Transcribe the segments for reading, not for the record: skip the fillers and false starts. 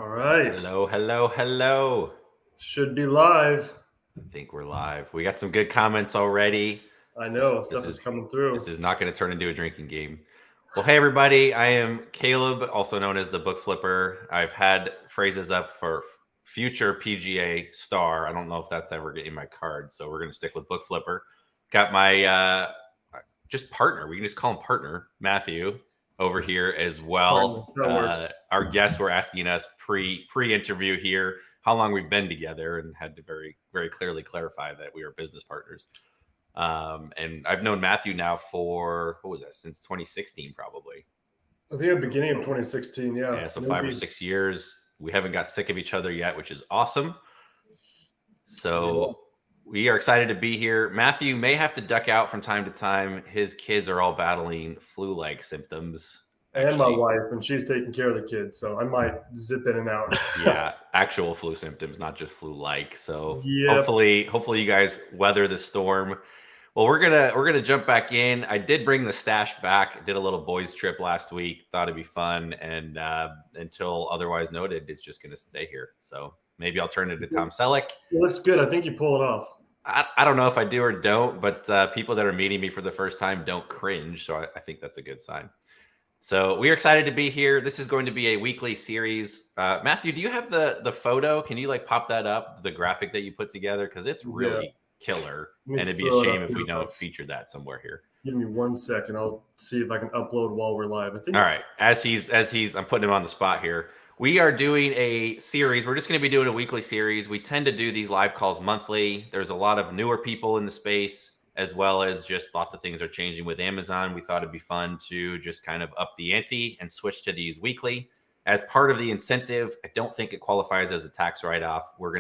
All right. Hello, hello, hello. Should be live. I think we're live. We got some good comments already. I This, know. this Stuff is is coming this through. is not going to turn into a drinking game. Well, hey everybody. I am Caleb, also known as the Book Flipper. I've had phrases up for future PGA star. I don't know if that's ever in my card, so we're going to stick with Book Flipper. Got my just partner. We can just call him partner, Matthew, over here as Partner, well. that works. Our guests were asking us pre-interview here how long we've been together, and had to very clearly clarify that we are business partners. And I've known Matthew now for what was that, since 2016 probably. I think at the beginning of 2016. Yeah. Yeah, so maybe. 5 or 6 years. We haven't got sick of each other yet, which is awesome. So we are excited to be here. Matthew may have to duck out from time to time. His kids are all battling flu-like symptoms. And my wife, and she's taking care of the kids, so I might zip in and out. Yeah, actual flu symptoms, not just flu-like. So Yep. hopefully you guys weather the storm. Well, we're gonna jump back in. I did bring the stash back. I did a little boys trip last week. Thought it'd be fun, and until otherwise noted, it's just gonna stay here. So maybe I'll turn it to Tom Selleck. It looks good. I think you pull it off. I don't know if I do or don't, but people that are meeting me for the first time don't cringe, so I think that's a good sign. So we're excited to be here. This is going to be a weekly series. Matthew, do you have the photo? Can you like pop that up, the graphic that you put together? Because it's really killer, and it'd be a shame if we don't feature that somewhere here. Give me 1 second. I'll see if I can upload while we're live. I think. All right. As he's, I'm putting him on the spot here. We are doing a series. We're just going to be doing a weekly series. We tend to do these live calls monthly. There's a lot of newer people in the space, as well as just lots of things are changing with Amazon. We thought it'd be fun to just kind of up the ante and switch to these weekly. As part of the incentive, I don't think it qualifies as a tax write-off. We're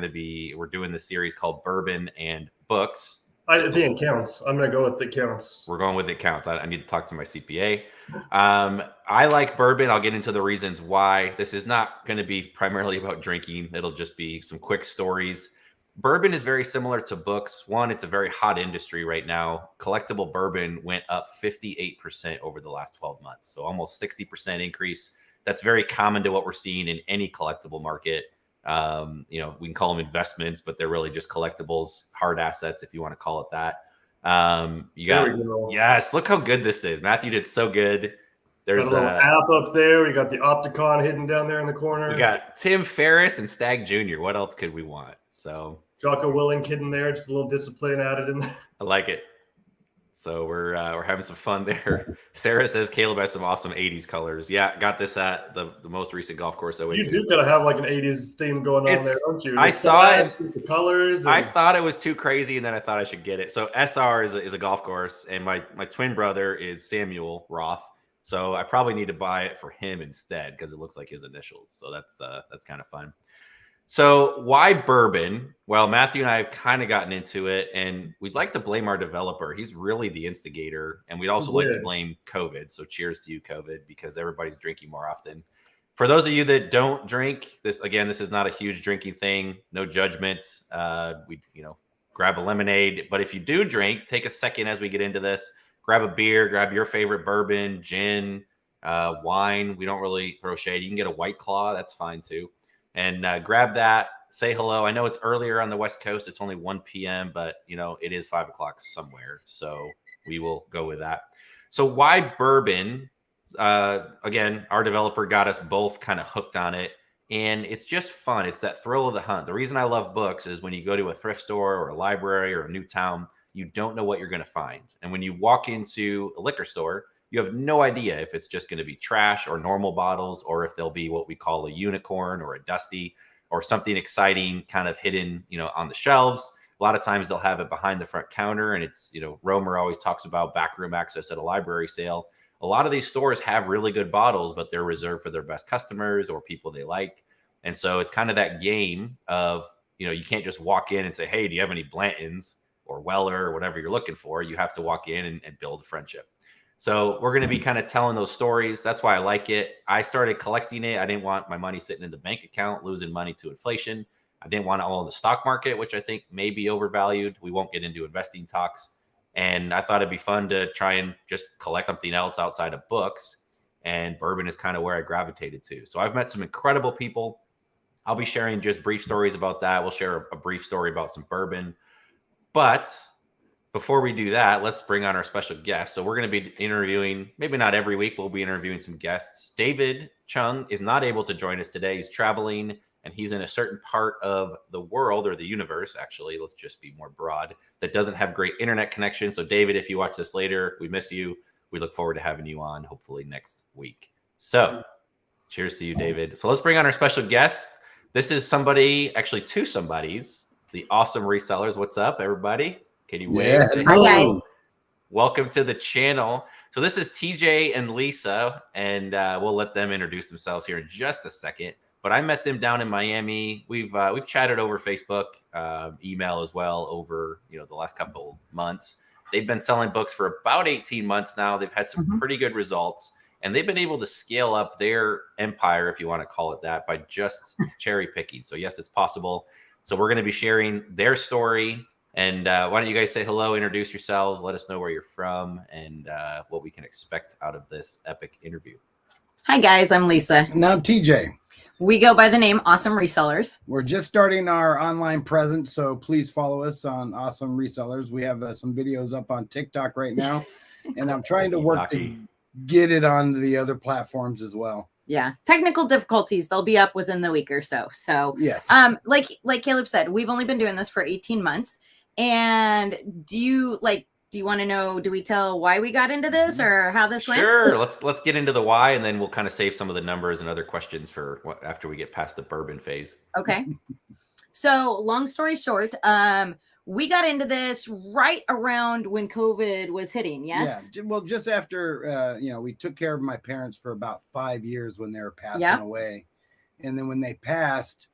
doing this series called Bourbon and Books. I think it counts. I'm going to go with it counts. We're going with it counts. I need to talk to my CPA. I like bourbon. I'll get into the reasons why. This is not going to be primarily about drinking. It'll just be some quick stories. Bourbon is very similar to books. One, it's a very hot industry right now. Collectible bourbon went up 58% over the last 12 months. So almost 60% increase. That's very common to what we're seeing in any collectible market. We can call them investments, but they're really just collectibles, hard assets, if you want to call it that. Yes, look how good this is. Matthew did so good. There's got a little app up there. We got the Opticon hidden down there in the corner. We got Tim Ferriss and Stag Jr. What else could we want? So Jocko Willink hidden there, just a little discipline added in there. I like it. So we're having some fun there. Sarah says Caleb has some awesome 80s colors. Yeah, got this at the most recent golf course I went to. You do gotta have like an 80s theme going on there, don't you? I saw it. The colors. I thought it was too crazy, and then I thought I should get it. So SR is a golf course, and my twin brother is Samuel Roth. So I probably need to buy it for him instead because it looks like his initials. So that's kind of fun. So why bourbon? Well, Matthew and I have kind of gotten into it, and we'd like to blame our developer. He's really the instigator, and we'd also like to blame COVID. So cheers to you, COVID, because everybody's drinking more often. For those of you that don't drink, this is not a huge drinking thing. No judgment. Grab a lemonade. But if you do drink, take a second as we get into this. Grab a beer. Grab your favorite bourbon, gin, wine. We don't really throw shade. You can get a White Claw. That's fine too. And grab that. Say hello. I know it's earlier on the West Coast. It's only 1 p.m., but it is 5 o'clock somewhere. So we will go with that. So why bourbon? Again, our developer got us both kind of hooked on it, and it's just fun. It's that thrill of the hunt. The reason I love books is when you go to a thrift store or a library or a new town, you don't know what you're going to find. And when you walk into a liquor store, you have no idea if it's just going to be trash or normal bottles, or if there'll be what we call a unicorn or a dusty or something exciting kind of hidden, on the shelves. A lot of times they'll have it behind the front counter, and it's, Romer always talks about backroom access at a library sale. A lot of these stores have really good bottles, but they're reserved for their best customers or people they like. And so it's kind of that game of, you can't just walk in and say, hey, do you have any Blantons or Weller or whatever you're looking for? You have to walk in and build a friendship. So we're going to be kind of telling those stories. That's why I like it. I started collecting it. I didn't want my money sitting in the bank account, losing money to inflation. I didn't want it all in the stock market, which I think may be overvalued. We won't get into investing talks. And I thought it'd be fun to try and just collect something else outside of books. And bourbon is kind of where I gravitated to. So I've met some incredible people. I'll be sharing just brief stories about that. We'll share a brief story about some bourbon. But before we do that, let's bring on our special guest. So we're going to be interviewing, maybe not every week, we'll be interviewing some guests. David Chung is not able to join us today. He's traveling and he's in a certain part of the world, or the universe, actually, let's just be more broad, that doesn't have great internet connection. So David, if you watch this later, we miss you. We look forward to having you on hopefully next week. So cheers to you, David. So let's bring on our special guest. This is somebody, actually two somebodies, the Awesome Resellers. What's up, everybody? Can you wave? Yeah. Hi, guys. Welcome to the channel. So this is TJ and Lisa, and we'll let them introduce themselves here in just a second. But I met them down in Miami. We've chatted over Facebook, email as well over the last couple months. They've been selling books for about 18 months now. They've had some pretty good results, and they've been able to scale up their empire, if you want to call it that, by just cherry picking. So yes, it's possible. So we're going to be sharing their story. And why don't you guys say hello, introduce yourselves, let us know where you're from, and what we can expect out of this epic interview. Hi, guys. I'm Lisa. And I'm TJ. We go by the name Awesome Resellers. We're just starting our online presence, so please follow us on Awesome Resellers. We have some videos up on TikTok right now, and I'm trying to work to get it on the other platforms as well. Yeah, technical difficulties. They'll be up within the week or so. So yes, like Caleb said, we've only been doing this for 18 months. And do you want to know, do we tell why we got into this or how this went? Sure. Let's get into the why, and then we'll kind of save some of the numbers and other questions for after we get past the bourbon phase. Okay. So long story short, we got into this right around when COVID was hitting. Yes. Yeah. Well, just after, we took care of my parents for about 5 years when they were passing away. And then when they passed,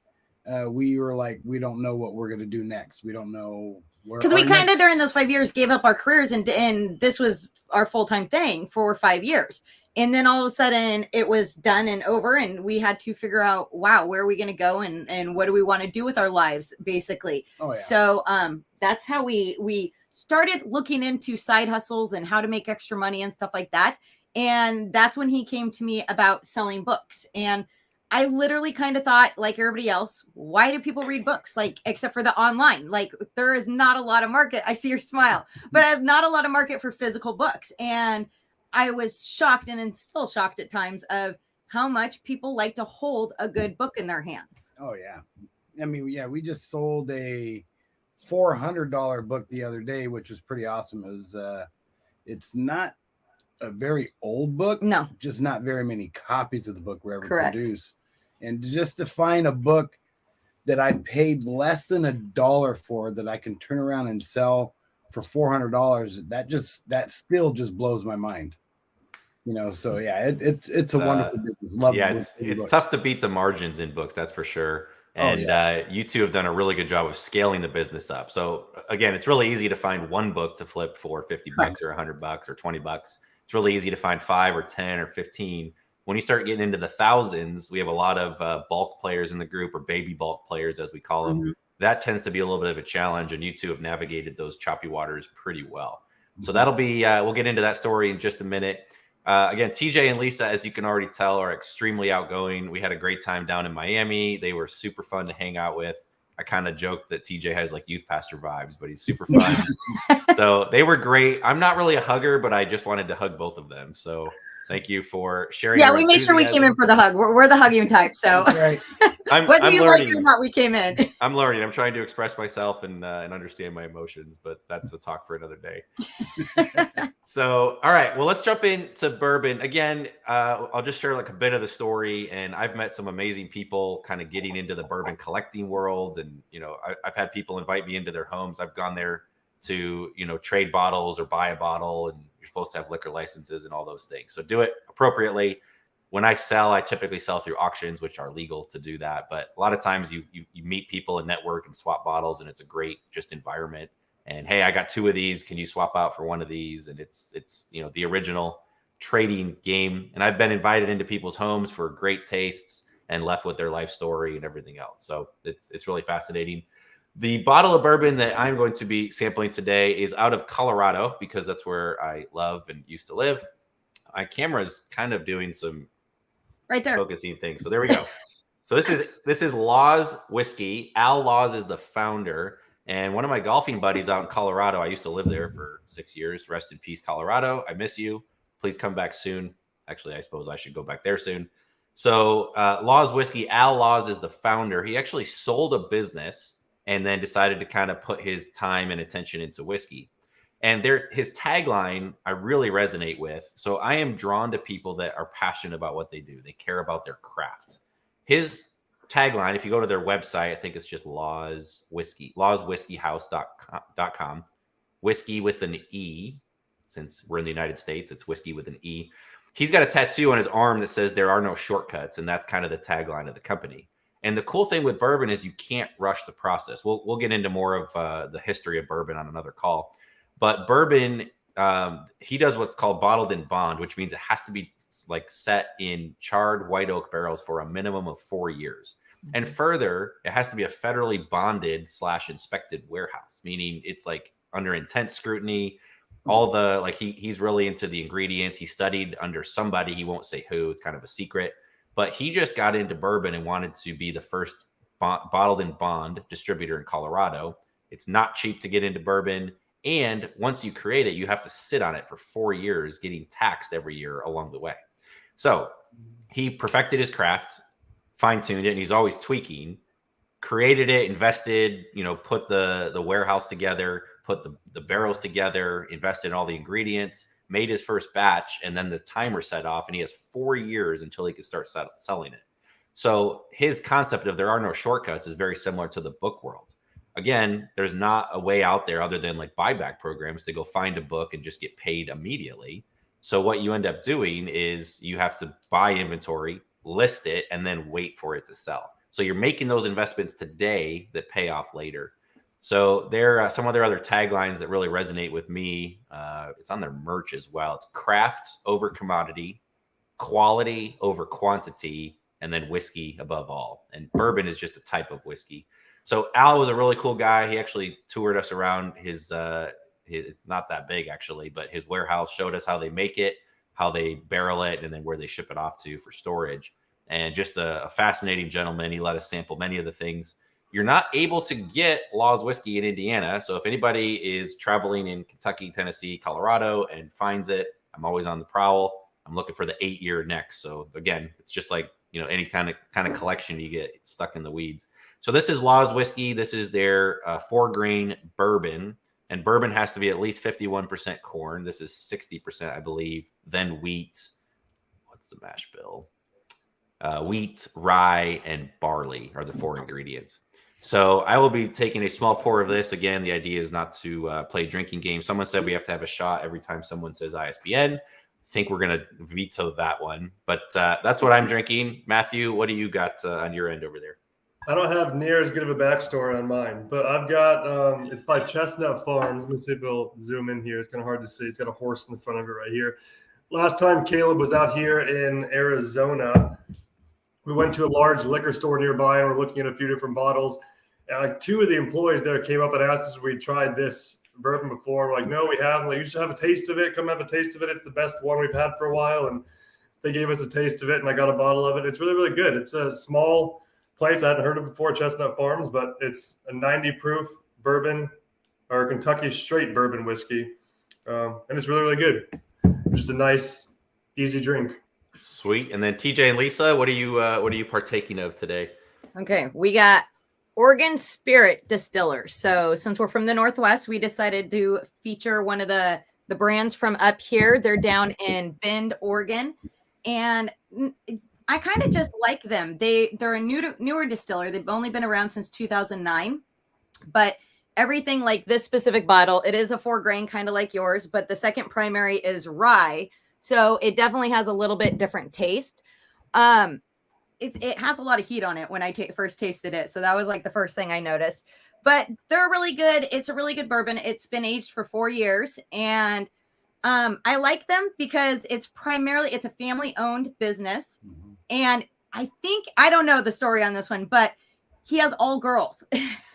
we were like, we don't know what we're going to do next. We don't know where. Because we kind of during those 5 years gave up our careers and this was our full-time thing for 5 years. And then all of a sudden it was done and over, and we had to figure out, wow, where are we going to go and what do we want to do with our lives, basically. Oh, yeah. So that's how we started looking into side hustles and how to make extra money and stuff like that. And that's when he came to me about selling books. And I literally kind of thought, like everybody else, why do people read books? Except for the online, there is not a lot of market. I see your smile, but I have not a lot of market for physical books. And I was shocked and still shocked at times of how much people like to hold a good book in their hands. Oh, yeah. I mean, yeah, we just sold a $400 book the other day, which was pretty awesome. It was, it's not a very old book. No. Just not very many copies of the book were ever Correct. produced. And just to find a book that I paid less than $1 for that I can turn around and sell for $400, that still just blows my mind. So yeah, it's a wonderful business. Love it's tough to beat the margins in books, that's for sure. And you two have done a really good job of scaling the business up. So again, it's really easy to find one book to flip for 50 bucks or $100 or 20 bucks. It's really easy to find 5 or 10 or 15. When you start getting into the thousands, we have a lot of bulk players in the group, or baby bulk players, as we call them. Mm-hmm. That tends to be a little bit of a challenge, and you two have navigated those choppy waters pretty well. Mm-hmm. So that'll be, we'll get into that story in just a minute. Again, TJ and Lisa, as you can already tell, are extremely outgoing. We had a great time down in Miami. They were super fun to hang out with. I kind of joked that TJ has youth pastor vibes, but he's super fun. So they were great. I'm not really a hugger, but I just wanted to hug both of them. So thank you for sharing. Yeah, we made sure we came in for the hug. We're the hugging type. So right. Whether you like it or not, we came in. I'm learning. I'm trying to express myself and understand my emotions, but that's a talk for another day. So, all right. Well, let's jump into bourbon. Again, I'll just share a bit of the story. And I've met some amazing people kind of getting into the bourbon collecting world. And, I've had people invite me into their homes. I've gone there to, trade bottles or buy a bottle, and you're supposed to have liquor licenses and all those things. So do it appropriately. When I sell, I typically sell through auctions, which are legal to do that. But a lot of times you meet people and network and swap bottles, and it's a great just environment. And hey, I got 2 of these. Can you swap out for 1 of these? And it's the original trading game. And I've been invited into people's homes for great tastes and left with their life story and everything else. So it's really fascinating. The bottle of bourbon that I'm going to be sampling today is out of Colorado, because that's where I love and used to live. My camera is kind of doing some right there focusing things. So there we go. So this is Laws Whiskey. Al Laws is the founder, and one of my golfing buddies out in Colorado. I used to live there for 6 years. Rest in peace, Colorado. I miss you. Please come back soon. Actually, I suppose I should go back there soon. So Laws Whiskey. Al Laws is the founder. He actually sold a business and then decided to kind of put his time and attention into whiskey. And his tagline I really resonate with. So I am drawn to people that are passionate about what they do. They care about their craft. His tagline, if you go to their website, I think it's just lawswhiskeyhouse.com. Whiskey with an E. Since we're in the United States, it's whiskey with an E. He's got a tattoo on his arm that says there are no shortcuts. And that's kind of the tagline of the company. And the cool thing with bourbon is you can't rush the process. We'll get into more of the history of bourbon on another call. But bourbon, he does what's called bottled in bond, which means it has to be like set in charred white oak barrels for a minimum of 4 years. And further, it has to be a federally bonded / inspected warehouse, meaning it's like under intense scrutiny. All the he's really into the ingredients. He studied under somebody. He won't say who. It's kind of a secret. But he just got into bourbon and wanted to be the first bottled in bond distributor in Colorado. It's not cheap to get into bourbon. And once you create it, you have to sit on it for 4 years, getting taxed every year along the way. So he perfected his craft, fine-tuned it, and he's always tweaking, created it, invested, put the warehouse together, put the barrels together, invested in all the ingredients, made his first batch, and then the timer set off, and he has 4 years until he can start selling it. So his concept of there are no shortcuts is very similar to the book world. Again, there's not a way out there other than like buyback programs to go find a book and just get paid immediately. So what you end up doing is you have to buy inventory, list it, and then wait for it to sell. So you're making those investments today that pay off later. So there are some of their other taglines that really resonate with me. It's on their merch as well. It's craft over commodity, quality over quantity, and then whiskey above all. And bourbon is just a type of whiskey. So Al was a really cool guy. He actually toured us around his not that big actually, but his warehouse, showed us how they make it, how they barrel it, and then where they ship it off to for storage. And just a fascinating gentleman. He let us sample many of the things. You're not able to get Laws Whiskey in Indiana. So if anybody is traveling in Kentucky, Tennessee, Colorado and finds it, I'm always on the prowl. I'm looking for the 8-year next. So again, it's just like, any kind of collection, you get stuck in the weeds. So this is Laws Whiskey. This is their 4-grain bourbon. And bourbon has to be at least 51% corn. This is 60%, I believe. Then wheat. What's the mash bill? Wheat, rye, and barley are the 4 ingredients. So I will be taking a small pour of this. Again, the idea is not to play a drinking game. Someone said we have to have a shot every time someone says ISBN. I think we're going to veto that one. But that's what I'm drinking. Matthew, what do you got on your end over there? I don't have near as good of a backstory on mine, but I've got, it's by Chestnut Farms. Let me see if it'll zoom in here. It's kind of hard to see. It's got a horse in the front of it right here. Last time Caleb was out here in Arizona, we went to a large liquor store nearby and we're looking at a few different bottles. And like 2 of the employees there came up and asked us if we tried this bourbon before. We're like, no, we haven't. Like, you should have a taste of it. Come have a taste of it. It's the best one we've had for a while. And they gave us a taste of it, and I got a bottle of it. It's really, really good. It's a small place. I hadn't heard of before, Chestnut Farms, but it's a 90 proof bourbon or Kentucky straight bourbon whiskey. And it's really, really good. Just a nice, easy drink. Sweet. And then TJ and Lisa, what are you partaking of today? Okay, we got Oregon Spirit Distillers. So since we're from the Northwest, we decided to feature one of the brands from up here. They're down in Bend, Oregon. And I kind of just like them. They're a newer distiller. They've only been around since 2009. But everything like this specific bottle, it is a 4-grain, kind of like yours. But the second primary is rye. So it definitely has a little bit different taste. It has a lot of heat on it when I first tasted it. So that was like the first thing I noticed. But they're really good. It's a really good bourbon. It's been aged for 4 years. And I like them because it's a family-owned business. Mm-hmm. And I don't know the story on this one, but he has all girls.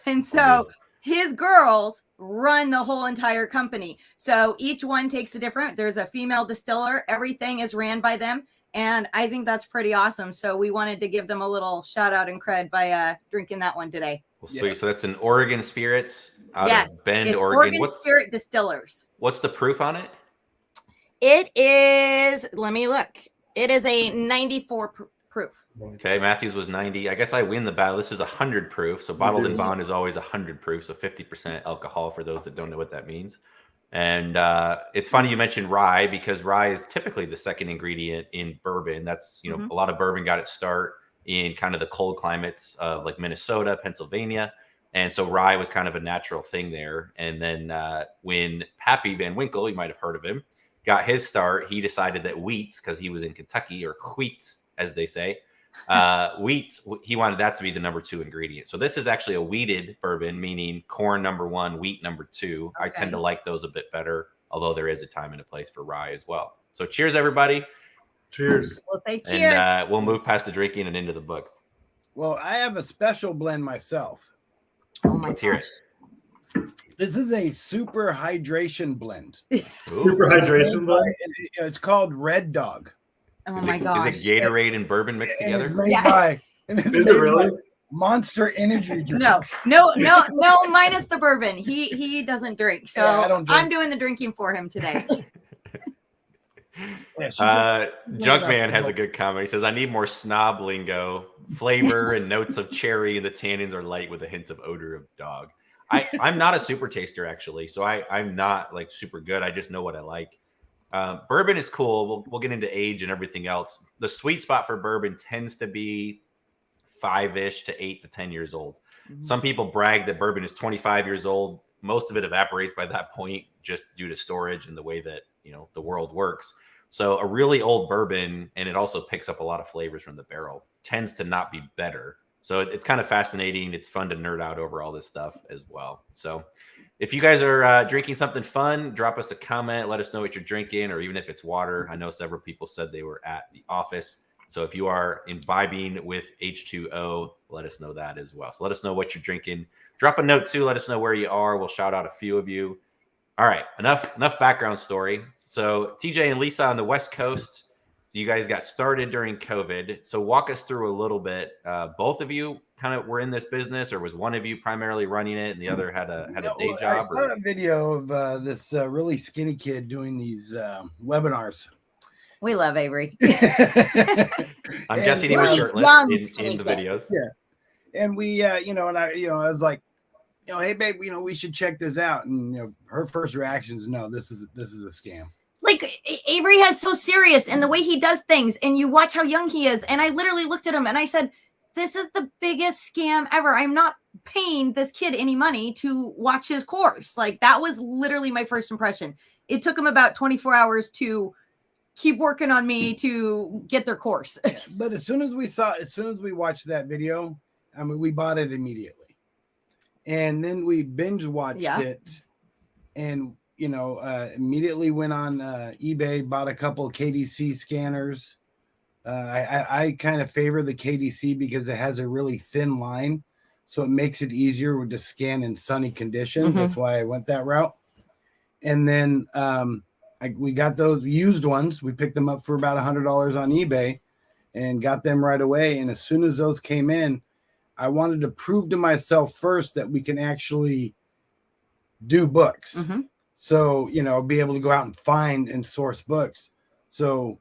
And so his girls run the whole entire company. So each one takes there's a female distiller. Everything is ran by them. And I think that's pretty awesome. So we wanted to give them a little shout out and cred by drinking that one today. Well, sweet. So that's an Oregon Spirits out Yes, of Bend, it's Oregon. Spirit Distillers. What's the proof on it? It is, let me look. It is a 94 proof. Okay, Matthews was 90. I guess I win the battle. This is 100 proof. So bottled and bond is always 100 proof. So 50% alcohol for those that don't know what that means. And it's funny you mentioned rye, because rye is typically the second ingredient in bourbon. That's, you know, a lot of bourbon got its start in kind of the cold climates of like Minnesota, Pennsylvania. And so rye was kind of a natural thing there. And then when Pappy Van Winkle, you might have heard of him, got his start, he decided that wheat, because he was in Kentucky, or wheat, as they say, wheat, he wanted that to be the number 2 ingredient. So this is actually a wheated bourbon, meaning corn number 1, wheat number 2. Okay. I tend to like those a bit better, although there is a time and a place for rye as well. So cheers, everybody. Cheers. We'll say cheers. And we'll move past the drinking and into the books. Well, I have a special blend myself. Oh my Let's hear it. This is a super hydration blend. Super hydration blend? It's called Red Dog. Oh is my gosh. Is it Gatorade and bourbon mixed together? Is it really? Monster Energy drink. No, minus the bourbon. He doesn't drink. So Yeah, I don't drink. I'm doing the drinking for him today. Junkman has a good comment. He says, I need more snob lingo, flavor and notes of cherry, and the tannins are light with a hint of odor of dog. I'm not a super taster, actually, so I'm not like super good. I just know what I like. Bourbon is cool. We'll get into age and everything else. The sweet spot for bourbon tends to be 5-ish to 8 to 10 years old. Some people brag that bourbon is 25 years old. Most of it evaporates by that point just due to storage and the way that, you know, the world works. So a really old bourbon, and it also picks up a lot of flavors from the barrel, tends to not be better. So it's kind of fascinating. It's fun to nerd out over all this stuff as well. So if you guys are drinking something fun, drop us a comment. Let us know what you're drinking, or even if it's water. I know several people said they were at the office. So if you are imbibing with H2O, let us know that as well. So let us know what you're drinking. Drop a note too. Let us know where you are. We'll shout out a few of you. All right, enough background story. So TJ and Lisa on the West Coast, you guys got started during COVID. So walk us through a little bit. Both of you kind of were in this business, or was one of you primarily running it and the other had a day job? I saw a video of this really skinny kid doing these webinars. We love Avery. I'm guessing he was shirtless in the videos. Yeah. And we, I was like, hey babe, we should check this out. And her first reaction is, no, this is a scam. Like, Avery is so serious and the way he does things, and you watch how young he is. And I literally looked at him and I said, this is the biggest scam ever. I'm not paying this kid any money to watch his course. Like, that was literally my first impression. It took him about 24 hours to keep working on me to get their course. But as soon as we watched that video, I mean, we bought it immediately. And then we binge watched it, and immediately went on eBay, bought a couple KDC scanners. I kind of favor the KDC because it has a really thin line, so it makes it easier to scan in sunny conditions. That's why I went that route. And then we got those used ones. We picked them up for about $100 on eBay and got them right away. And as soon as those came in, I wanted to prove to myself first that we can actually do books. So, be able to go out and find and source books. So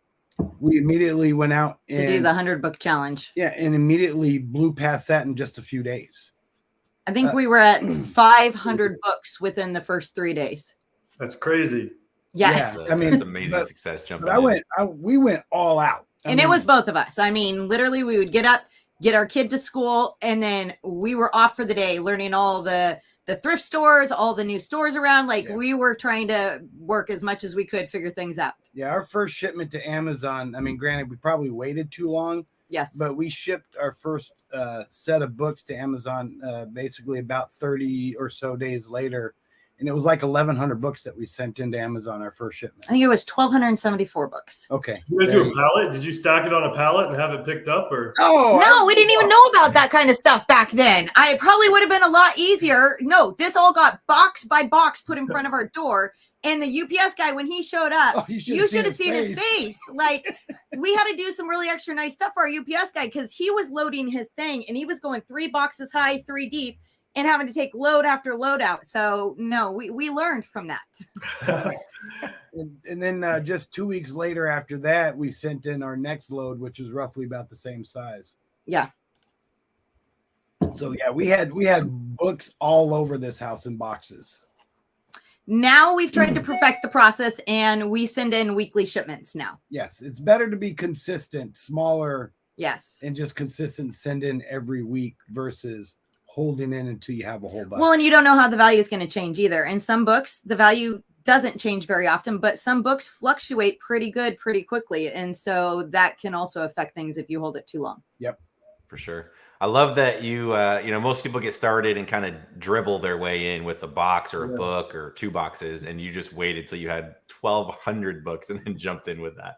we immediately went out to do the 100 book challenge. Yeah. And immediately blew past that in just a few days. I think we were at 500 books within the first 3 days. That's crazy. Yeah. I mean, it's amazing success jumping in. We went all out. It was both of us. I mean, literally we would get up, get our kid to school, and then we were off for the day learning all the thrift stores, all the new stores around. We were trying to work as much as we could, figure things out. Yeah. Our first shipment to Amazon, I mean, granted, we probably waited too long. Yes. But we shipped our first set of books to Amazon basically about 30 or so days later. And it was like 1,100 books that we sent into Amazon our first shipment. I think it was 1,274 books. Okay. You guys do a pallet? Did you stack it on a pallet and have it picked up, or? No, we didn't even know about that kind of stuff back then. I probably would have been a lot easier. No, this all got box by box put in front of our door. And the UPS guy, when he showed up, you should have seen his face. Like, we had to do some really extra nice stuff for our UPS guy because he was loading his thing and he was going 3 boxes high, 3 deep, and having to take load after load out. So no, we learned from that. And then just 2 weeks later after that, we sent in our next load, which was roughly about the same size. Yeah. So yeah, we had books all over this house in boxes. Now we've tried to perfect the process and we send in weekly shipments now. Yes, it's better to be consistent, smaller. Yes. And just consistent, send in every week versus holding in until you have a whole bunch. Well, and you don't know how the value is going to change either. In some books, the value doesn't change very often, but some books fluctuate pretty good, pretty quickly. And so that can also affect things if you hold it too long. Yep. For sure. I love that you know, most people get started and kind of dribble their way in with a box or a book or 2 boxes, and you just waited till you had 1,200 books and then jumped in with that.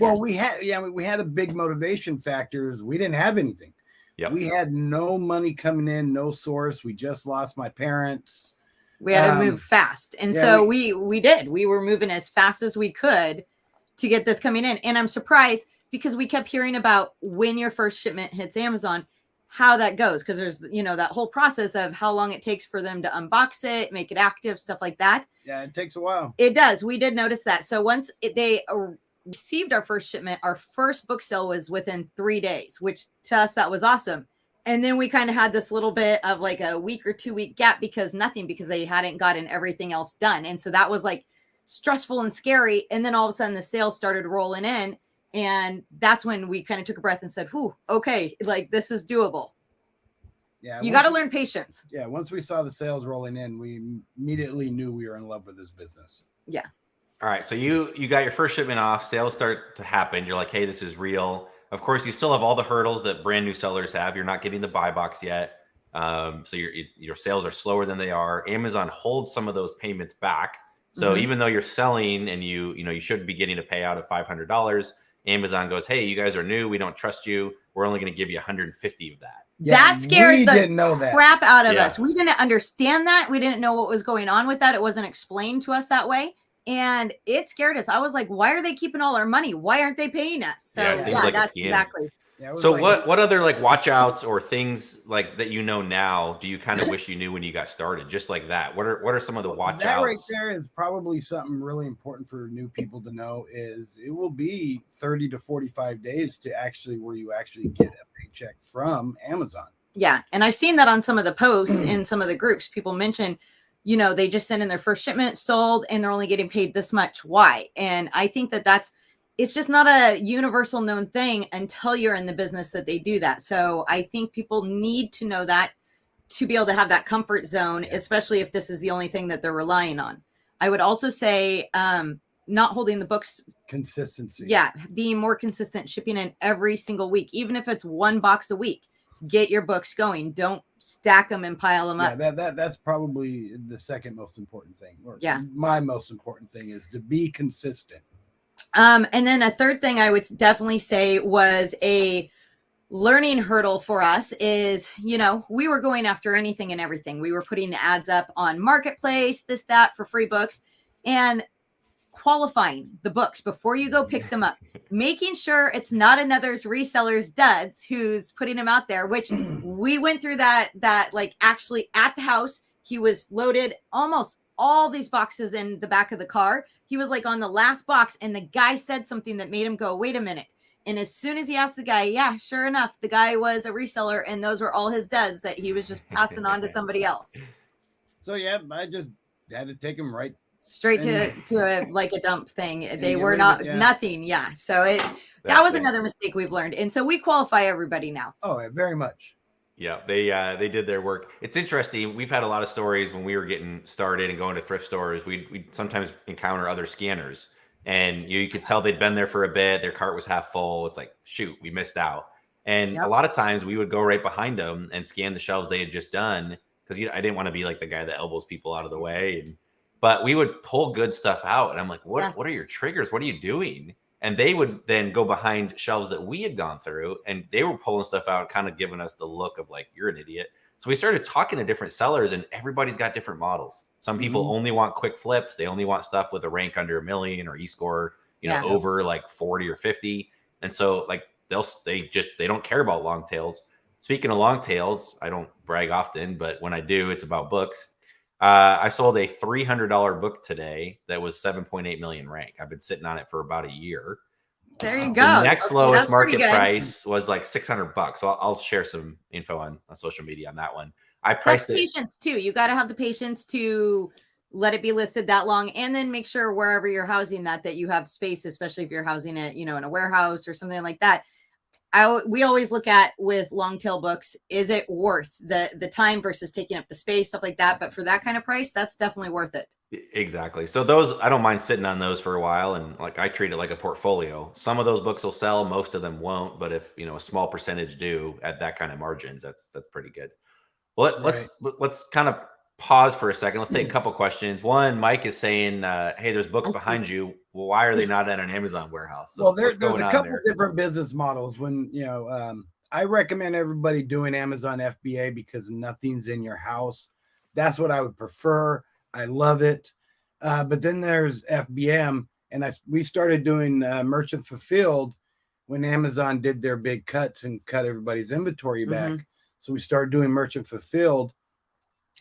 Well, we had a big motivation factor. We didn't have anything. Yep. We had no money coming in, no source. We just lost my parents. We had to move fast. And so we did. We were moving as fast as we could to get this coming in. And I'm surprised because we kept hearing about when your first shipment hits Amazon, how that goes. Because there's, you know, that whole process of how long it takes for them to unbox it, make it active, stuff like that. Yeah, it takes a while. It does. We did notice that. So once they received our first shipment, our first book sale was within 3 days, which to us, that was awesome. And then we kind of had this little bit of like a week or 2 week gap because they hadn't gotten everything else done. And so that was like stressful and scary. And then all of a sudden the sales started rolling in. And that's when we kind of took a breath and said, whew, okay, like this is doable. Yeah. You got to learn patience. Yeah. Once we saw the sales rolling in, we immediately knew we were in love with this business. Yeah. All right. So you got your first shipment off, sales start to happen. You're like, hey, this is real. Of course, you still have all the hurdles that brand new sellers have. You're not getting the buy box yet. So your sales are slower than they are. Amazon holds some of those payments back. So even though you're selling and you should be getting a payout of $500, Amazon goes, hey, you guys are new. We don't trust you. We're only going to give you 150 of that. Yeah, that scared didn't know that crap out of us. We didn't understand that. We didn't know what was going on with that. It wasn't explained to us that way. And it scared us. I was like, why are they keeping all our money? Why aren't they paying us? So it seems like that's a scam. exactly. Yeah, so what other like watch outs or things like that you know now do you kind of wish you knew when you got started? Just like that. What are some of the watch outs? That right there is probably something really important for new people to know is it will be 30 to 45 days to where you actually get a paycheck from Amazon. Yeah. And I've seen that on some of the posts in some of the groups. People mention, they just sent in their first shipment, sold, and they're only getting paid this much. Why? And I think it's just not a universal known thing until you're in the business that they do that. So I think people need to know that to be able to have that comfort zone, especially if this is the only thing that they're relying on. I would also say not holding the books. Consistency. Yeah. Being more consistent, shipping in every single week, even if it's 1 box a week. Get your books going. Don't stack them and pile them up. That's probably the second most important thing. My most important thing is to be consistent. And then a third thing I would definitely say was a learning hurdle for us is, we were going after anything and everything. We were putting the ads up on Marketplace, this, that for free books, and qualifying the books before you go pick them up, making sure it's not another's reseller's duds who's putting them out there, which we went through that like actually at the house. He was loaded almost all these boxes in the back of the car. He was like on the last box and the guy said something that made him go, wait a minute. And as soon as he asked the guy, yeah, sure enough, the guy was a reseller and those were all his duds that he was just passing on to somebody else. So yeah, I just had to take him right straight to a like a dump thing. They were not nothing. Yeah. So that was another mistake we've learned. And so we qualify everybody now. Oh, very much. Yeah, they did their work. It's interesting. We've had a lot of stories when we were getting started and going to thrift stores. We'd sometimes encounter other scanners, and you could tell they'd been there for a bit. Their cart was half full. It's like, shoot, we missed out. And a lot of times we would go right behind them and scan the shelves they had just done because I didn't want to be like the guy that elbows people out of the way. But we would pull good stuff out, and I'm like, what are your triggers? What are you doing? And they would then go behind shelves that we had gone through, and they were pulling stuff out, kind of giving us the look of like, you're an idiot. So we started talking to different sellers, and everybody's got different models. Some people only want quick flips. They only want stuff with a rank under 1 million or e-score, over like 40 or 50. And so like they don't care about long tails. Speaking of long tails, I don't brag often, but when I do, it's about books. I sold a $300 book today that was 7.8 million rank. I've been sitting on it for about a year. There you go. The next lowest market price was like $600. So I'll share some info on social media on that one. I priced it. Patience too. You got to have the patience to let it be listed that long, and then make sure wherever you're housing that you have space, especially if you're housing it, in a warehouse or something like that. We always look at with long tail books, is it worth the time versus taking up the space, stuff like that. But for that kind of price, that's definitely worth it. Exactly. So those, I don't mind sitting on those for a while. And like, I treat it like a portfolio. Some of those books will sell, most of them won't. But if, a small percentage do at that kind of margins, that's pretty good. Well, let's kind of pause for a second. Let's take a couple questions. One, Mike is saying, hey, there's books behind you. Well, why are they not at an Amazon warehouse? So well, there's a couple different business models. When, I recommend everybody doing Amazon FBA because nothing's in your house. That's what I would prefer. I love it. But then there's FBM, and we started doing merchant fulfilled when Amazon did their big cuts and cut everybody's inventory back. So we started doing merchant fulfilled,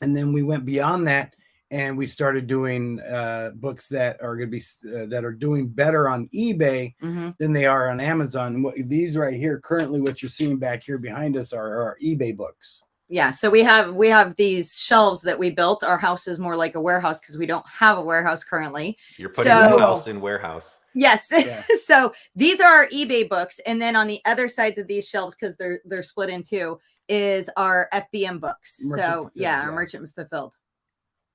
and then we went beyond that, and we started doing books that are going to be that are doing better on eBay than they are on Amazon. These right here, currently, what you're seeing back here behind us are our eBay books. Yeah, so we have these shelves that we built. Our house is more like a warehouse because we don't have a warehouse currently. You're putting the house in warehouse. Yes. Yeah. So these are our eBay books, and then on the other sides of these shelves, because they're split in two, is our FBM books. Our merchant fulfilled.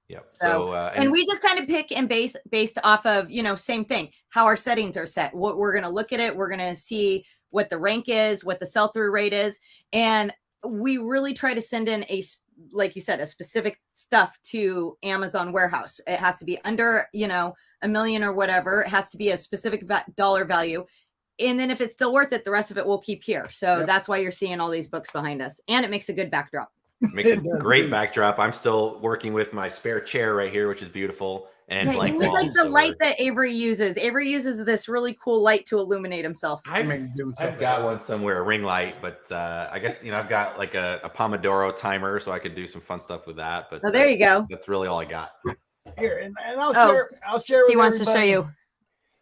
Yep. So and we just kind of pick and based off of, same thing, how our settings are set. What we're going to look at it, we're going to see what the rank is, what the sell-through rate is, and we really try to send in like you said, a specific stuff to Amazon warehouse. It has to be under, $1 million or whatever. It has to be a specific dollar value. And then if it's still worth it, the rest of it we'll keep here. So that's why you're seeing all these books behind us. And it makes a good backdrop. Makes a great backdrop. I'm still working with my spare chair right here, which is beautiful. And you need like the light that Avery uses. Avery uses this really cool light to illuminate himself. I've got one somewhere, a ring light, but I guess I've got like a Pomodoro timer, so I could do some fun stuff with that. But there you go. That's really all I got. Here, and I'll share. I'll share. He wants to show you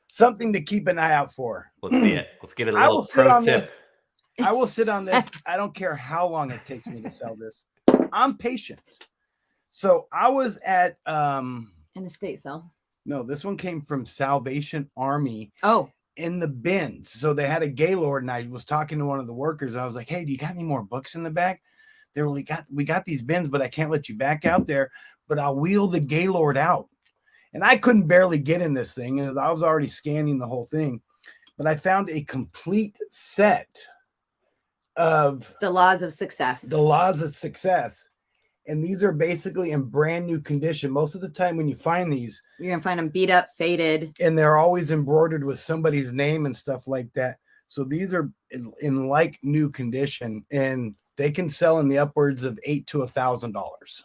something to keep an eye out for. Let's see it. Let's get a little pro tip. I will sit on this. I don't care how long it takes me to sell this. I'm patient. So I was at an estate sale. No, this one came from Salvation Army. Oh, in the bins. So they had a Gaylord, and I was talking to one of the workers. I was like, "Hey, do you got any more books in the back?" They were like, "We got these bins, but I can't let you back out there. But I'll wheel the Gaylord out." And I couldn't barely get in this thing, and I was already scanning the whole thing. But I found a complete set of the laws of success. The laws of success. And these are basically in brand new condition. Most of the time when you find these, you're going to find them beat up, faded. And they're always embroidered with somebody's name and stuff like that. So these are in like new condition, and they can sell in the upwards of $800 to $1,000.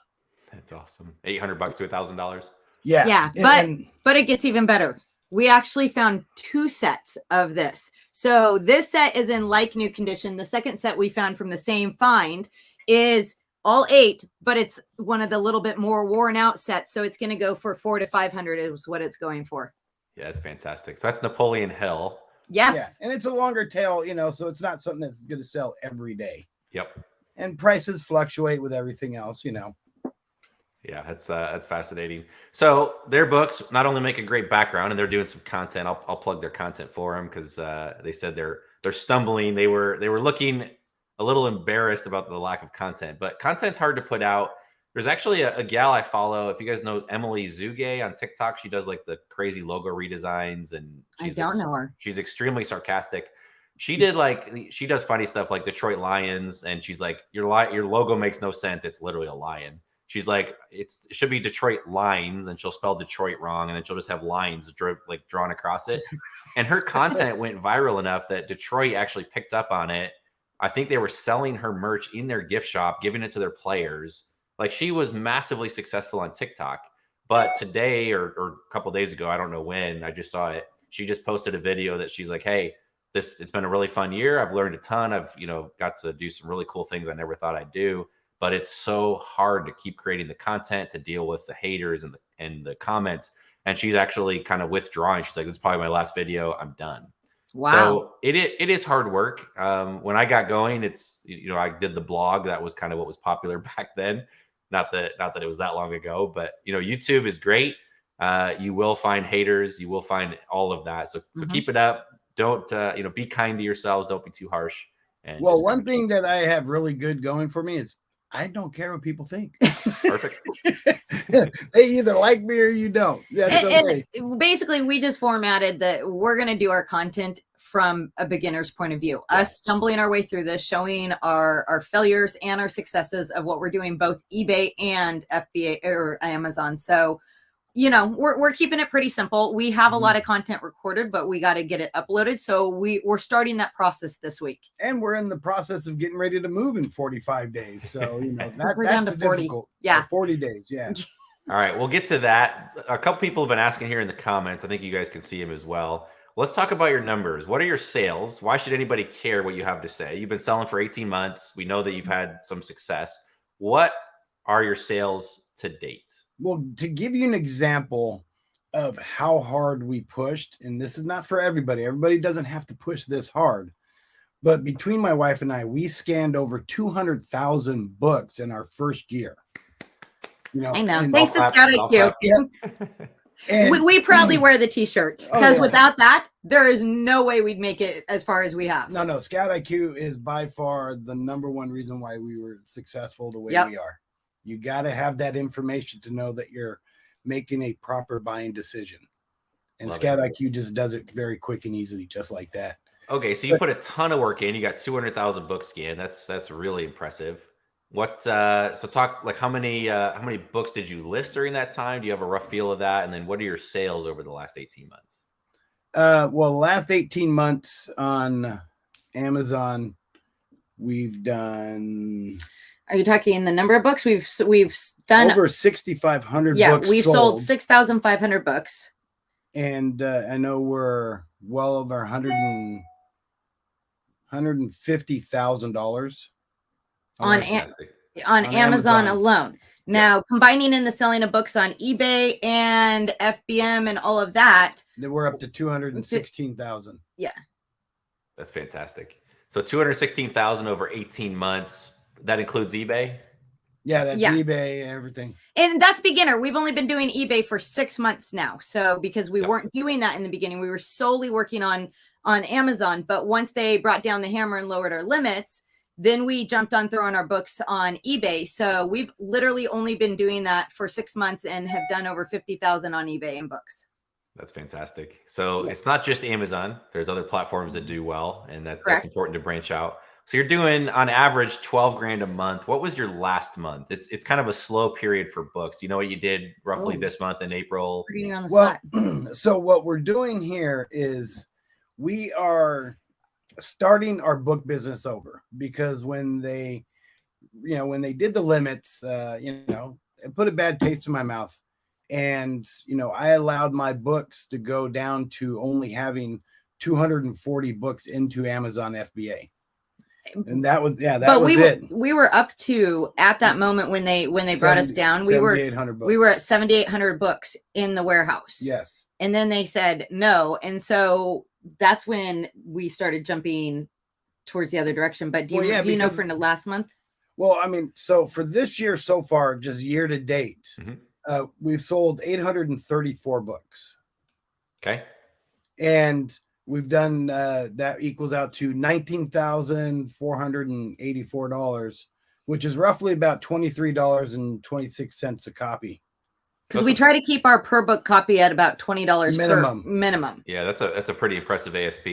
That's awesome. $800 to $1,000. Yeah. Yeah. But it gets even better. We actually found 2 sets of this. So this set is in like new condition. The second set we found from the same find is all 8, but it's one of the little bit more worn out sets. So it's going to go for $400 to $500 is what it's going for. Yeah, it's fantastic. So that's Napoleon Hill. Yes. Yeah. And it's a longer tail, so it's not something that's going to sell every day. Yep. And prices fluctuate with everything else, Yeah, that's fascinating. So their books not only make a great background, and they're doing some content. I'll plug their content for them because they said they're stumbling. They were looking a little embarrassed about the lack of content, but content's hard to put out. There's actually a gal I follow. If you guys know Emily Zuge on TikTok, she does like the crazy logo redesigns, and I don't know her. She's extremely sarcastic. She does funny stuff like Detroit Lions, and she's like, your logo makes no sense. It's literally a lion. She's like, it should be Detroit Lines, and she'll spell Detroit wrong, and then she'll just have lines drawn across it. And her content went viral enough that Detroit actually picked up on it I think they were selling her merch in their gift shop, giving it to their players. Like, she was massively successful on TikTok. But today or a couple days ago, I don't know when, I just saw it. She just posted a video that she's like, hey, it's been a really fun year. I've learned a ton. I've, got to do some really cool things I never thought I'd do. But it's so hard to keep creating the content, to deal with the haters and the comments. And she's actually kind of withdrawing. She's like, this is probably my last video. I'm done. Wow. So it is hard work. When I got going, I did the blog. That was kind of what was popular back then. Not that it was that long ago, but YouTube is great. You will find haters. You will find all of that. So keep it up. Don't, be kind to yourselves. Don't be too harsh. And well, one thing that I have really good going for me is I don't care what people think. Perfect. They either like me or you don't. That's okay. And basically, we just formatted that we're going to do our content from a beginner's point of view. Yeah. Us stumbling our way through this, showing our failures and our successes of what we're doing, both eBay and FBA or Amazon. So, we're keeping it pretty simple. We have a lot of content recorded, but we got to get it uploaded. So we're starting that process this week. And we're in the process of getting ready to move in 45 days. So, We're that's down to 40. difficult. Yeah. 40 days. Yeah. All right, we'll get to that. A couple people have been asking here in the comments. I think you guys can see them as well. Let's talk about your numbers. What are your sales? Why should anybody care what you have to say? You've been selling for 18 months. We know that you've had some success. What are your sales to date? Well, to give you an example of how hard we pushed, and this is not for everybody. Everybody doesn't have to push this hard. But between my wife and I, we scanned over 200,000 books in our first year. I know. Thanks to Scout IQ. And we proudly wear the t-shirt because without that, there is no way we'd make it as far as we have. No, Scout IQ is by far the number one reason why we were successful the way we are. You got to have that information to know that you're making a proper buying decision. And Scout IQ just does it very quick and easily, just like that. Okay, so you put a ton of work in. You got 200,000 books scanned. That's really impressive. What so talk like how many books did you list during that time? Do you have a rough feel of that? And then what are your sales over the last 18 months? Well, the last 18 months on Amazon, we've done. Are you talking the number of books we've done? Over 6,500 yeah, books. We've sold 6,500 books. And I know we're well over $150,000 on Amazon alone. Now, combining in the selling of books on eBay and FBM and all of that, we're up to 216,000. Yeah. That's fantastic. So 216,000 over 18 months. That includes eBay? Yeah, that's eBay, everything. And that's beginner. We've only been doing eBay for 6 months now. So because we weren't doing that in the beginning, we were solely working on Amazon. But once they brought down the hammer and lowered our limits, then we jumped on throwing our books on eBay. So we've literally only been doing that for 6 months and have done over 50,000 on eBay in books. That's fantastic. So it's not just Amazon. There's other platforms that do well, and that's important to branch out. So you're doing on average 12 grand a month. What was your last month? It's kind of a slow period for books. You know what you did roughly this month in April? On the spot. So what we're doing here is we are starting our book business over, because when they did the limits, it put a bad taste in my mouth. And, I allowed my books to go down to only having 240 books into Amazon FBA. And that was it. We were up to, at that moment when they brought us down, we were at 7,800 books in the warehouse. Yes. And then they said no. And so that's when we started jumping towards the other direction. But do you know for the last month? Well, I mean, so for this year so far, just year to date, we've sold 834 books. Okay. And we've done that equals out to $19,484, which is roughly about $23.26 a copy. Because we try to keep our per book copy at about $20 minimum. Yeah, that's a pretty impressive ASP.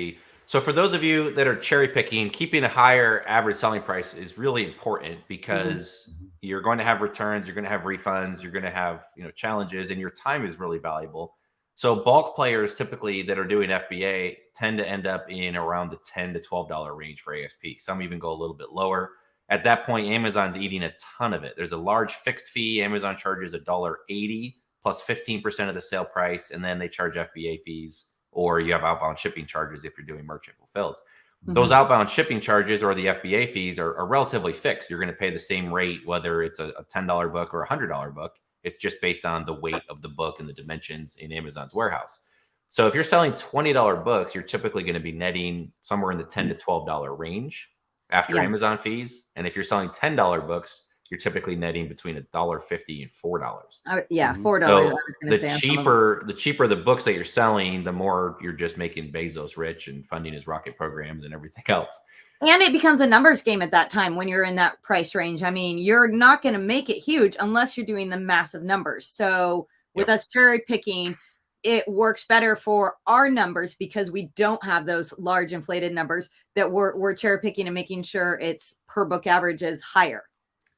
So for those of you that are cherry picking, keeping a higher average selling price is really important, because you're going to have returns, you're going to have refunds, you're going to have challenges, and your time is really valuable. So bulk players typically that are doing FBA tend to end up in around the $10 to $12 range for ASP. Some even go a little bit lower. At that point, Amazon's eating a ton of it. There's a large fixed fee. Amazon charges $1.80 plus 15% of the sale price, and then they charge FBA fees, or you have outbound shipping charges if you're doing merchant fulfilled. Those outbound shipping charges or the FBA fees are relatively fixed. You're going to pay the same rate whether it's a $10 book or a $100 book. It's just based on the weight of the book and the dimensions in Amazon's warehouse. So if you're selling $20 books, you're typically going to be netting somewhere in the $10 to $12 range after Amazon fees. And if you're selling $10 books, you're typically netting between $1.50 and $4. Yeah, $4. So I was going to say the cheaper the books that you're selling, the more you're just making Bezos rich and funding his rocket programs and everything else. And it becomes a numbers game at that time when you're in that price range. I mean, you're not going to make it huge unless you're doing the massive numbers. So with us cherry picking, it works better for our numbers because we don't have those large inflated numbers that we're cherry picking and making sure it's per book average is higher.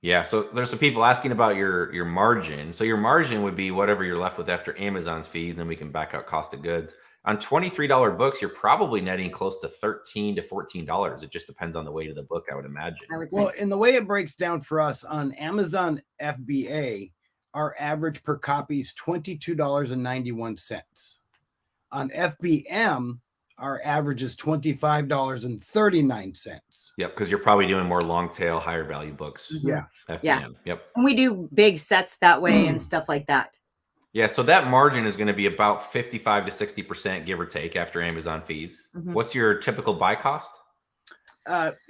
Yeah. So there's some people asking about your margin. So your margin would be whatever you're left with after Amazon's fees. Then we can back out cost of goods. On $23 books, you're probably netting close to $13 to $14. It just depends on the weight of the book, I would imagine. Well, and the way it breaks down for us on Amazon FBA, our average per copy is $22.91. On FBM, our average is $25.39. Yep, because you're probably doing more long tail, higher value books. Yeah. FBM. Yeah. Yep. And we do big sets that way and stuff like that. Yeah, so that margin is going to be about 55 to 60%, give or take, after Amazon fees. What's your typical buy cost?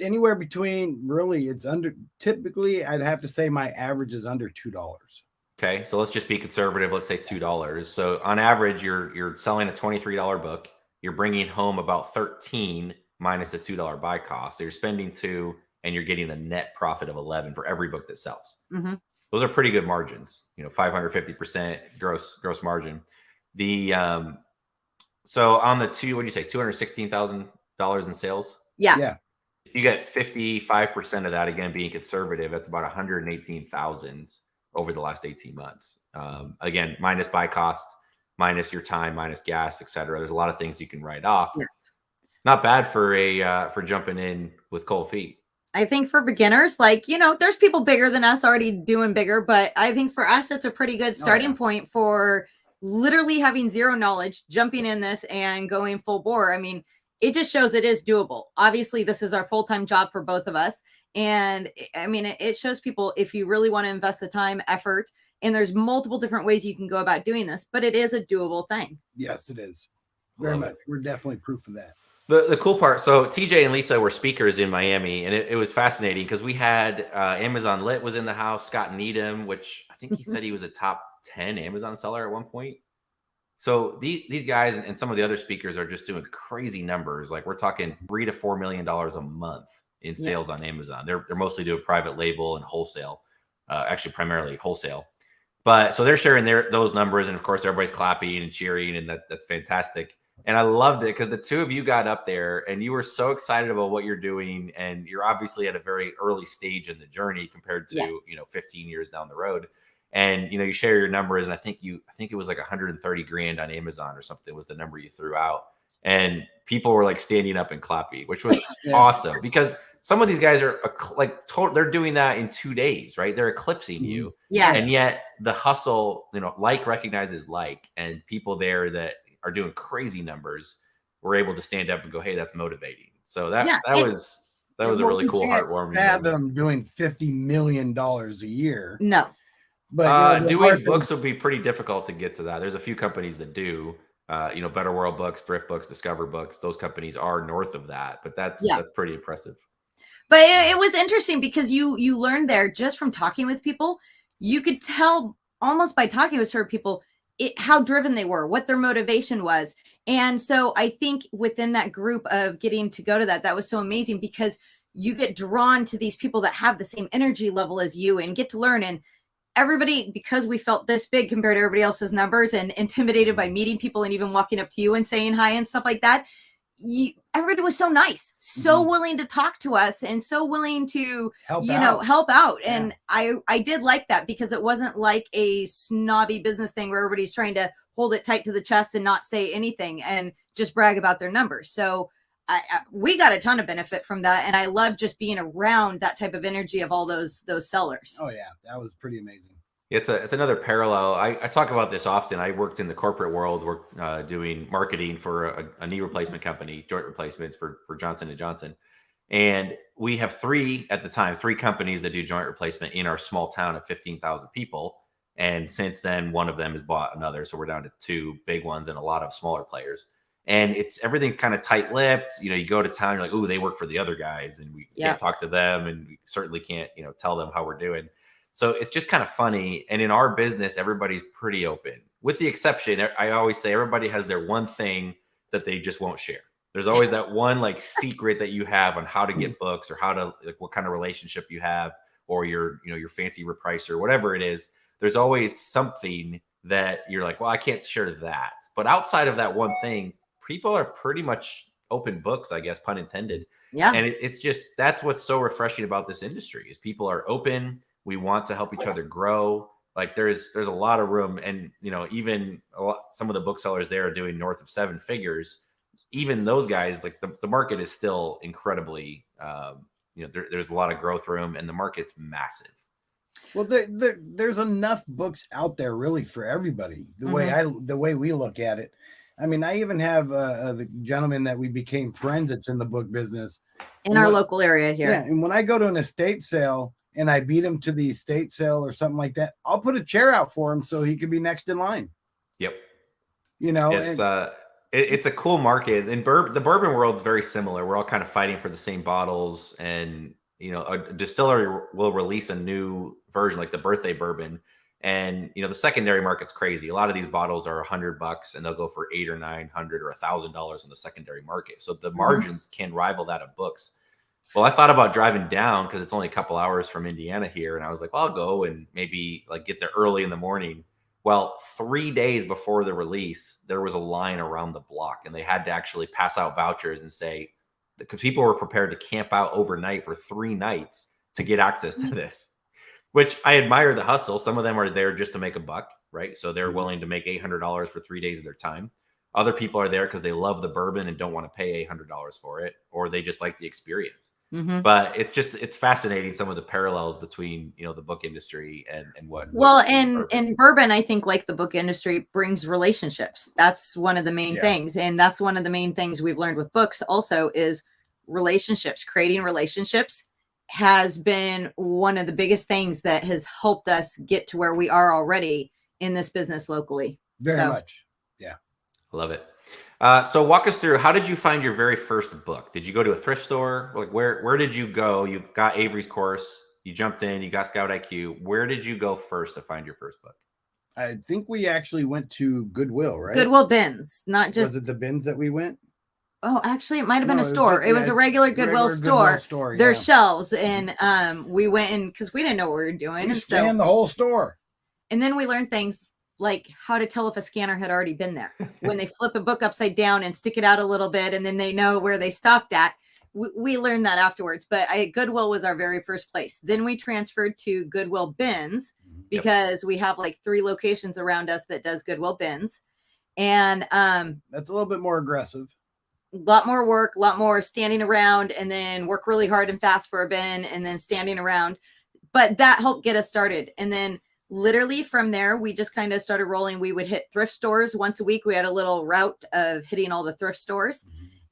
Anywhere between, really, it's under, typically, I'd have to say my average is under $2. Okay, so let's just be conservative. Let's say $2. So on average, you're selling a $23 book. You're bringing home about 13 minus the $2 buy cost. So you're spending 2 and you're getting a net profit of 11 for every book that sells. Those are pretty good margins, 550% gross margin. The so on the what did you say, $216,000 in sales? Yeah. You get 55% of that, again, being conservative, that's about 118,000 over the last 18 months. Again, minus buy cost, minus your time, minus gas, etc. There's a lot of things you can write off. Yes. Not bad for jumping in with cold feet. I think for beginners, there's people bigger than us already doing bigger, but I think for us, it's a pretty good starting point for literally having zero knowledge, jumping in this and going full bore. I mean, it just shows it is doable. Obviously, this is our full-time job for both of us. And I mean, it shows people if you really want to invest the time, effort, and there's multiple different ways you can go about doing this, but it is a doable thing. Yes, it is. Very much. We're definitely proof of that. The cool part, so TJ and Lisa were speakers in Miami, and it was fascinating because we had Amazon Lit was in the house, Scott Needham, which I think he said he was a top 10 Amazon seller at one point. So these guys and some of the other speakers are just doing crazy numbers. Like we're talking $3 to $4 million a month in sales on Amazon. They're mostly doing private label and wholesale, actually primarily wholesale. But so they're sharing those numbers, and of course everybody's clapping and cheering, and that's fantastic. And I loved it because the two of you got up there and you were so excited about what you're doing. And you're obviously at a very early stage in the journey compared to, 15 years down the road. And, you share your numbers. And I think it was like 130 grand on Amazon or something was the number you threw out. And people were like standing up and clapping, which was awesome because some of these guys are they're doing that in 2 days, right? They're eclipsing you. Yeah. And yet the hustle, like recognizes like, and people there that are doing crazy numbers, we're able to stand up and go, hey, that's motivating. So that was a really cool, heartwarming. Fathom doing $50 million a year. No, but doing books would be pretty difficult to get to that. There's a few companies that do. Better World Books, Thrift Books, Discover Books. Those companies are north of that, but that's pretty impressive. But it was interesting because you learned there just from talking with people. You could tell almost by talking with certain people how driven they were, what their motivation was. And so I think within that group of getting to go to that was so amazing because you get drawn to these people that have the same energy level as you and get to learn. And everybody, because we felt this big compared to everybody else's numbers and intimidated by meeting people and even walking up to you and saying hi and stuff like that, everybody was so nice, so willing to talk to us and so willing to help out. And I did like that because it wasn't like a snobby business thing where everybody's trying to hold it tight to the chest and not say anything and just brag about their numbers. So we got a ton of benefit from that. And I love just being around that type of energy of all those sellers. Oh yeah, that was pretty amazing. It's another parallel. I talk about this often. I worked in the corporate world. We're doing marketing for a knee replacement company, joint replacements for Johnson & Johnson. And we have three companies that do joint replacement in our small town of 15,000 people. And since then, one of them has bought another. So we're down to two big ones and a lot of smaller players. And everything's kind of tight-lipped. You go to town, you're like, ooh, they work for the other guys, and we can't talk to them, and we certainly can't, tell them how we're doing. So it's just kind of funny. And in our business, everybody's pretty open, with the exception. I always say everybody has their one thing that they just won't share. There's always that one like secret that you have on how to get books, or how to, like, what kind of relationship you have, or your fancy repricer, whatever it is. There's always something that you're like, well, I can't share that. But outside of that one thing, people are pretty much open books, I guess, pun intended. Yeah. And it's just, that's what's so refreshing about this industry, is people are open. We want to help each other grow. Like there's a lot of room. And, even some of the booksellers there are doing north of 7 figures. Even those guys, like the market is still incredibly, there's a lot of growth room, and the market's massive. Well, there's enough books out there really for everybody. The way we look at it. I mean, I even have the gentleman that we became friends that's in the book business in our local area here. Yeah, and when I go to an estate sale and I beat him to the estate sale or something like that, I'll put a chair out for him so he could be next in line. Yep. It's a cool market. And the bourbon world is very similar. We're all kind of fighting for the same bottles, and a distillery will release a new version, like the birthday bourbon. And, the secondary market's crazy. A lot of these bottles are $100 and they'll go for $800 or $900 or $1,000 in the secondary market. So the margins can rival that of books. Well, I thought about driving down because it's only a couple hours from Indiana here. And I was like, well, I'll go and maybe like get there early in the morning. Well, 3 days before the release, there was a line around the block, and they had to actually pass out vouchers and say, because people were prepared to camp out overnight for 3 nights to get access to this. Which I admire the hustle. Some of them are there just to make a buck, right? So they're willing to make $800 for 3 days of their time. Other people are there because they love the bourbon and don't want to pay $800 for it, or they just like the experience. Mm-hmm. But it's fascinating, some of the parallels between, the book industry and what. In bourbon, I think, like the book industry, brings relationships. That's one of the main things. And that's one of the main things we've learned with books also is relationships. Creating relationships has been one of the biggest things that has helped us get to where we are already in this business locally. Very much. Yeah. Love it. So walk us through, how did you find your very first book? Did you go to a thrift store? Like where did you go? You got Avery's course, you jumped in, you got Scout IQ. Where did you go first to find your first book? I think we actually went to Goodwill, right? Goodwill bins, not just. Was it the bins that we went? Oh, actually, it might have been a store. It was a regular Goodwill store. There's shelves, and we went in because we didn't know what we were doing. We scanned the whole store. And then we learned things like how to tell if a scanner had already been there. When they flip a book upside down and stick it out a little bit, and then they know where they stopped at. We learned that afterwards. But Goodwill was our very first place. Then we transferred to Goodwill bins because we have like 3 locations around us that does Goodwill bins. And that's a little bit more aggressive. A lot more work, a lot more standing around, and then work really hard and fast for a bin, and then standing around. But that helped get us started. And then literally from there, we just kind of started rolling. We would hit thrift stores once a week. We had a little route of hitting all the thrift stores.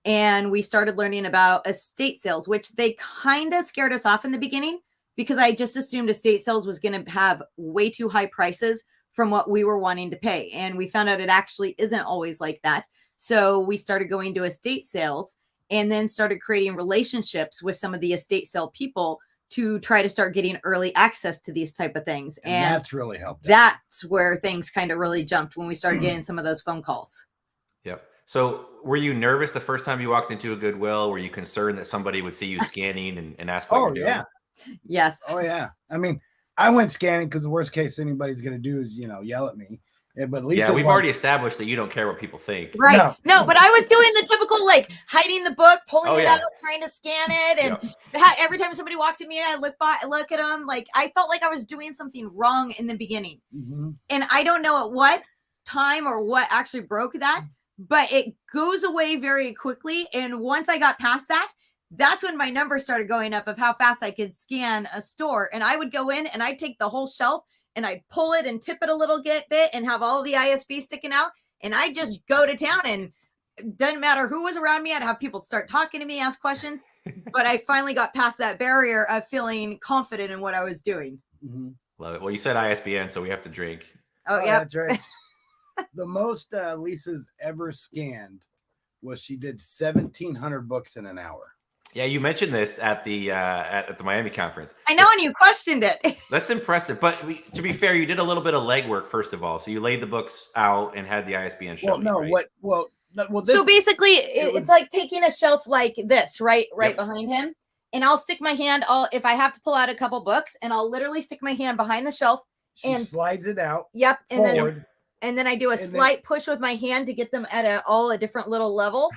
And we started learning about estate sales, which they kind of scared us off in the beginning because I just assumed estate sales was going to have way too high prices from what we were wanting to pay. And we found out it actually isn't always like that. So we started going to estate sales and then started creating relationships with some of the estate sale people to try to start getting early access to these type of things. And that's really helped. That's where things kind of really jumped when we started getting some of those phone calls. Yep. So were you nervous the first time you walked into a Goodwill? Were you concerned that somebody would see you scanning and ask what you're doing? Yeah. Yes. Oh, yeah. I mean, I went scanning because the worst case anybody's going to do is, yell at me. Yeah, but we've already established that you don't care what people think. Right. No, but I was doing the typical, like, hiding the book, pulling it out, trying to scan it. And every time somebody walked at me, I look at them. Like, I felt like I was doing something wrong in the beginning. And I don't know what, time or what actually broke that, but it goes away very quickly. And once I got past that, that's when my numbers started going up of how fast I could scan a store. And I would go in and I'd take the whole shelf and I'd pull it and tip it a little bit and have all the ISB sticking out. And I just go to town, and it doesn't matter who was around me. I'd have people start talking to me, ask questions. But I finally got past that barrier of feeling confident in what I was doing. Mm-hmm. Love it. Well, you said ISBN, so we have to drink. Oh, yeah. That's right. The most Lisa's ever scanned was she did 1,700 books in an hour. Yeah, you mentioned this at the Miami conference. I know, and you questioned it. That's impressive. But to be fair, you did a little bit of legwork first of all. So you laid the books out and had the ISBN show. This, so basically, it's like taking a shelf like this, right behind him, and I'll stick my hand. If I have to pull out a couple books, and I'll literally stick my hand behind the shelf. She slides it out. Yep, forward, and then I do a slight push with my hand to get them at a different little level.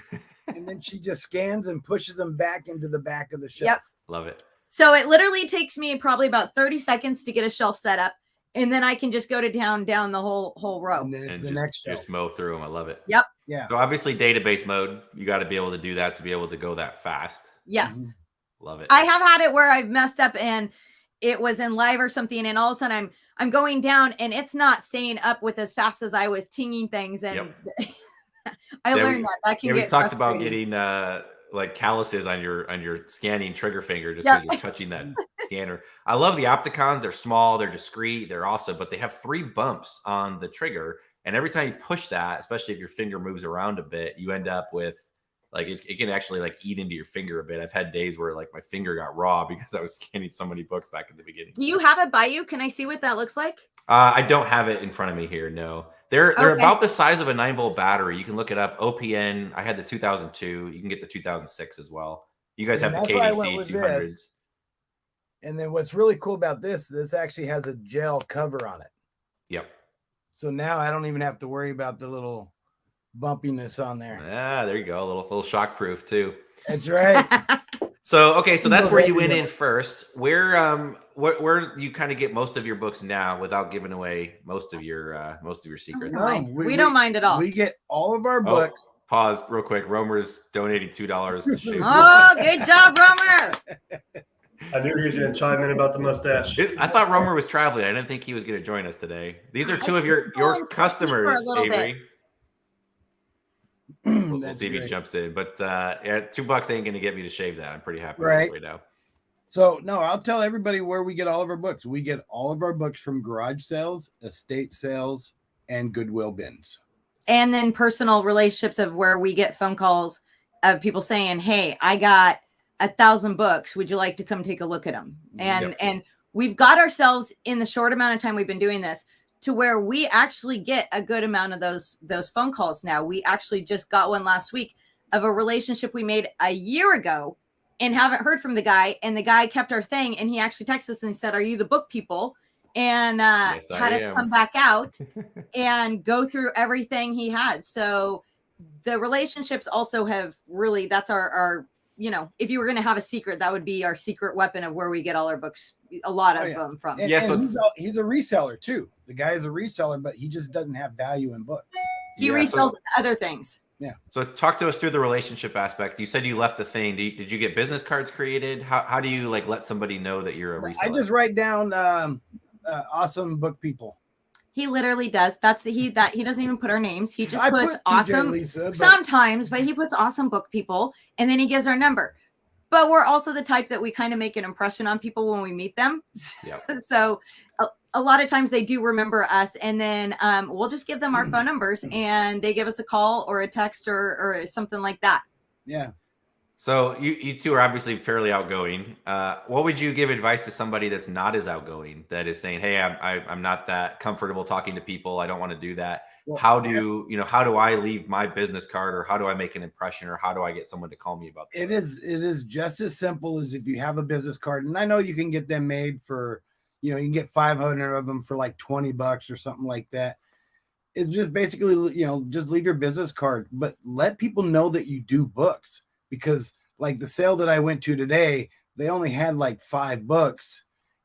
And then she just scans and pushes them back into the back of the shelf. Yep. Love it. So it literally takes me probably about 30 seconds to get a shelf set up. And then I can just go to down the whole row. And then it's the next shelf. Just mow through them. I love it. Yep. Yeah. So obviously database mode, you got to be able to do that to be able to go that fast. Yes. Mm-hmm. Love it. I have had it where I've messed up and it was in live or something. And all of a sudden I'm going down and it's not staying up with as fast as I was tinging things. And I learned that can get we talked about frustrating. getting like calluses on your scanning trigger finger just because you're touching that scanner. I love the Opticons. They're small, they're discreet, they're awesome, but they have 3 bumps on the trigger. And every time you push that, especially if your finger moves around a bit, you end up with like it can actually like eat into your finger a bit. I've had days where like my finger got raw because I was scanning so many books back in the beginning. Do you have it by you? Can I see what that looks like? I don't have it in front of me here. No, they're about the size of a 9-volt battery. You can look it up. OPN. I had the 2002. You can get the 2006 as well. You guys have the KDC 200s. And then what's really cool about this actually has a gel cover on it. Yep. So now I don't even have to worry about the little bumpiness on there. Ah, there you go. A little shock proof too. That's right. So that's where you went in first. Where you kind of get most of your books now without giving away most of your secrets. No, we don't mind at all. We get all of our books. Pause real quick. Romer's donating $2 to shoot. Oh, good job, Romer. I knew he was going to chime in about the mustache. I thought Romer was traveling. I didn't think he was going to join us today. These are 2 of your customers, Avery. We'll see if he jumps in. But $2 ain't going to get me to shave that. I'm pretty happy right now. So, no, I'll tell everybody where we get all of our books. We get all of our books from garage sales, estate sales, and Goodwill bins. And then personal relationships of where we get phone calls of people saying, hey, I got 1,000 books. Would you like to come take a look at them? And we've got ourselves in the short amount of time we've been doing this to where we actually get a good amount of those phone calls now. We actually just got one last week of a relationship we made a year ago and haven't heard from the guy. And the guy kept our thing. And he actually texted us and said, are you the book people? And yes, had us come back out and go through everything he had. So the relationships also have really, that's our if you were going to have a secret, that would be our secret weapon of where we get all our books, a lot of them from. And he's a reseller too. The guy is a reseller, but he just doesn't have value in books. He resells other things. Yeah. So talk to us through the relationship aspect. You said you left the thing. Did you get business cards created? How do you like let somebody know that you're a reseller? I just write down awesome book people. He literally does. He doesn't even put our names. He just puts awesome Lisa, sometimes, but he puts awesome book people and then he gives our number. But we're also the type that we kind of make an impression on people when we meet them. Yep. So a lot of times they do remember us, and then we'll just give them our phone numbers and they give us a call or a text or something like that. Yeah. So you 2 are obviously fairly outgoing. What would you give advice to somebody that's not as outgoing, that is saying, hey, I'm not that comfortable talking to people. I don't want to do that. Well, how do I leave my business card, or how do I make an impression, or how do I get someone to call me about that? It is just as simple as if you have a business card, and I know you can get them made for, you can get 500 of them for like $20 or something like that. It's just basically, just leave your business card, but let people know that you do books. Because like the sale that I went to today, they only had like 5 books.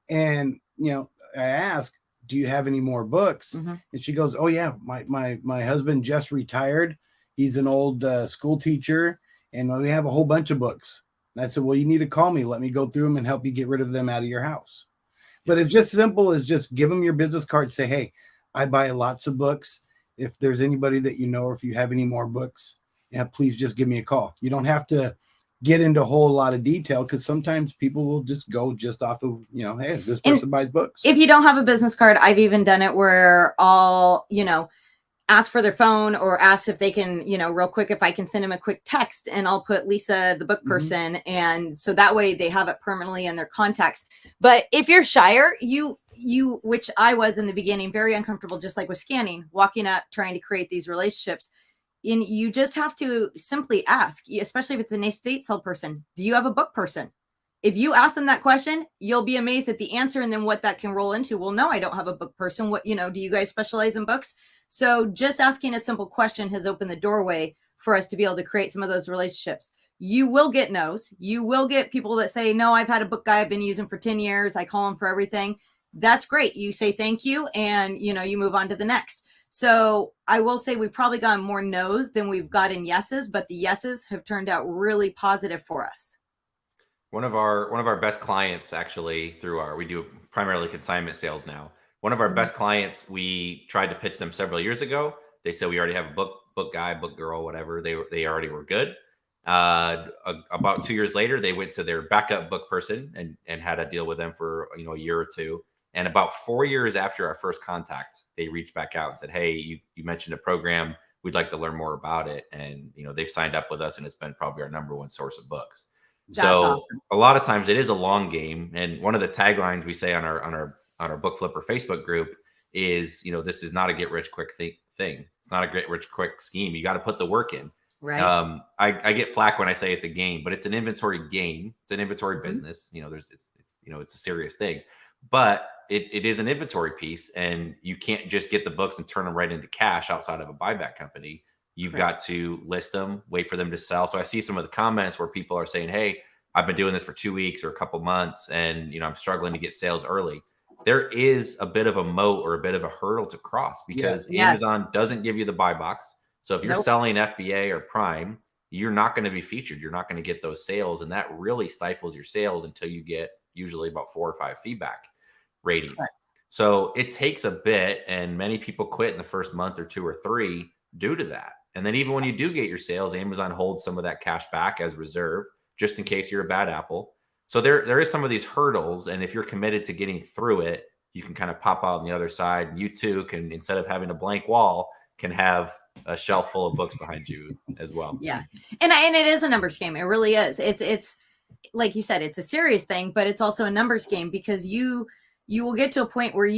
And, I asked, do you have any more books? Mm-hmm. And she goes, oh yeah, my husband just retired. He's an old school teacher, and we have a whole bunch of books. And I said, well, you need to call me. Let me go through them and help you get rid of them out of your house. But it's just simple as just give them your business card. Say, hey, I buy lots of books. If there's anybody that you know, or if you have any more books, yeah, please just give me a call. You don't have to get into a whole lot of detail, because sometimes people will just go just off of, hey, this person buys books. If you don't have a business card, I've even done it where I'll, ask for their phone or ask if they can, real quick, if I can send them a quick text, and I'll put Lisa, the book person. And so that way they have it permanently in their contacts. But if you're shyer, you, which I was in the beginning, very uncomfortable, just like with scanning, walking up, trying to create these relationships. And you just have to simply ask, especially if it's an estate sale person, do you have a book person? If you ask them that question, you'll be amazed at the answer, and then what that can roll into. Well, no, I don't have a book person. What, do you guys specialize in books? So just asking a simple question has opened the doorway for us to be able to create some of those relationships. You will get no's. You will get people that say, no, I've had a book guy I've been using for 10 years. I call him for everything. That's great. You say thank you, and, you move on to the next. So I will say we probably got more no's than we've gotten yeses, but the yeses have turned out really positive for us. One of our best clients, actually, we do primarily consignment sales now. One of our best clients, we tried to pitch them several years ago. They said we already have a book guy, book girl, whatever. They already were good. About 2 years later, they went to their backup book person and had a deal with them for a year or two. And about 4 years after our first contact, they reached back out and said, hey, you mentioned a program. We'd like to learn more about it. And they've signed up with us, and it's been probably our number one source of books. That's so awesome. A lot of times it is a long game. And one of the taglines we say on our Book Flipper Facebook group is, this is not a get rich quick thing. It's not a get rich quick scheme. You got to put the work in. Right. I get flack when I say it's a game, but it's an inventory game. It's an inventory business. It's a serious thing, but it is an inventory piece, and you can't just get the books and turn them right into cash outside of a buyback company. You've got to list them, wait for them to sell. So I see some of the comments where people are saying, hey, I've been doing this for 2 weeks or a couple months, and I'm struggling to get sales early. There is a bit of a moat or a bit of a hurdle to cross, because Amazon doesn't give you the buy box. So if you're selling FBA or Prime, you're not going to be featured. You're not going to get those sales. And that really stifles your sales until you get usually about 4 or 5 feedback ratings. Right. So it takes a bit, and many people quit in the first month or 2 or 3 due to that. And then even when you do get your sales, Amazon holds some of that cash back as reserve, just in case you're a bad apple. So there is some of these hurdles. And if you're committed to getting through it, you can kind of pop out on the other side. You too can, instead of having a blank wall, can have a shelf full of books behind you as well. Yeah. And it is a numbers game. It really is. It's like you said, it's a serious thing, but it's also a numbers game, because you will get to a point where,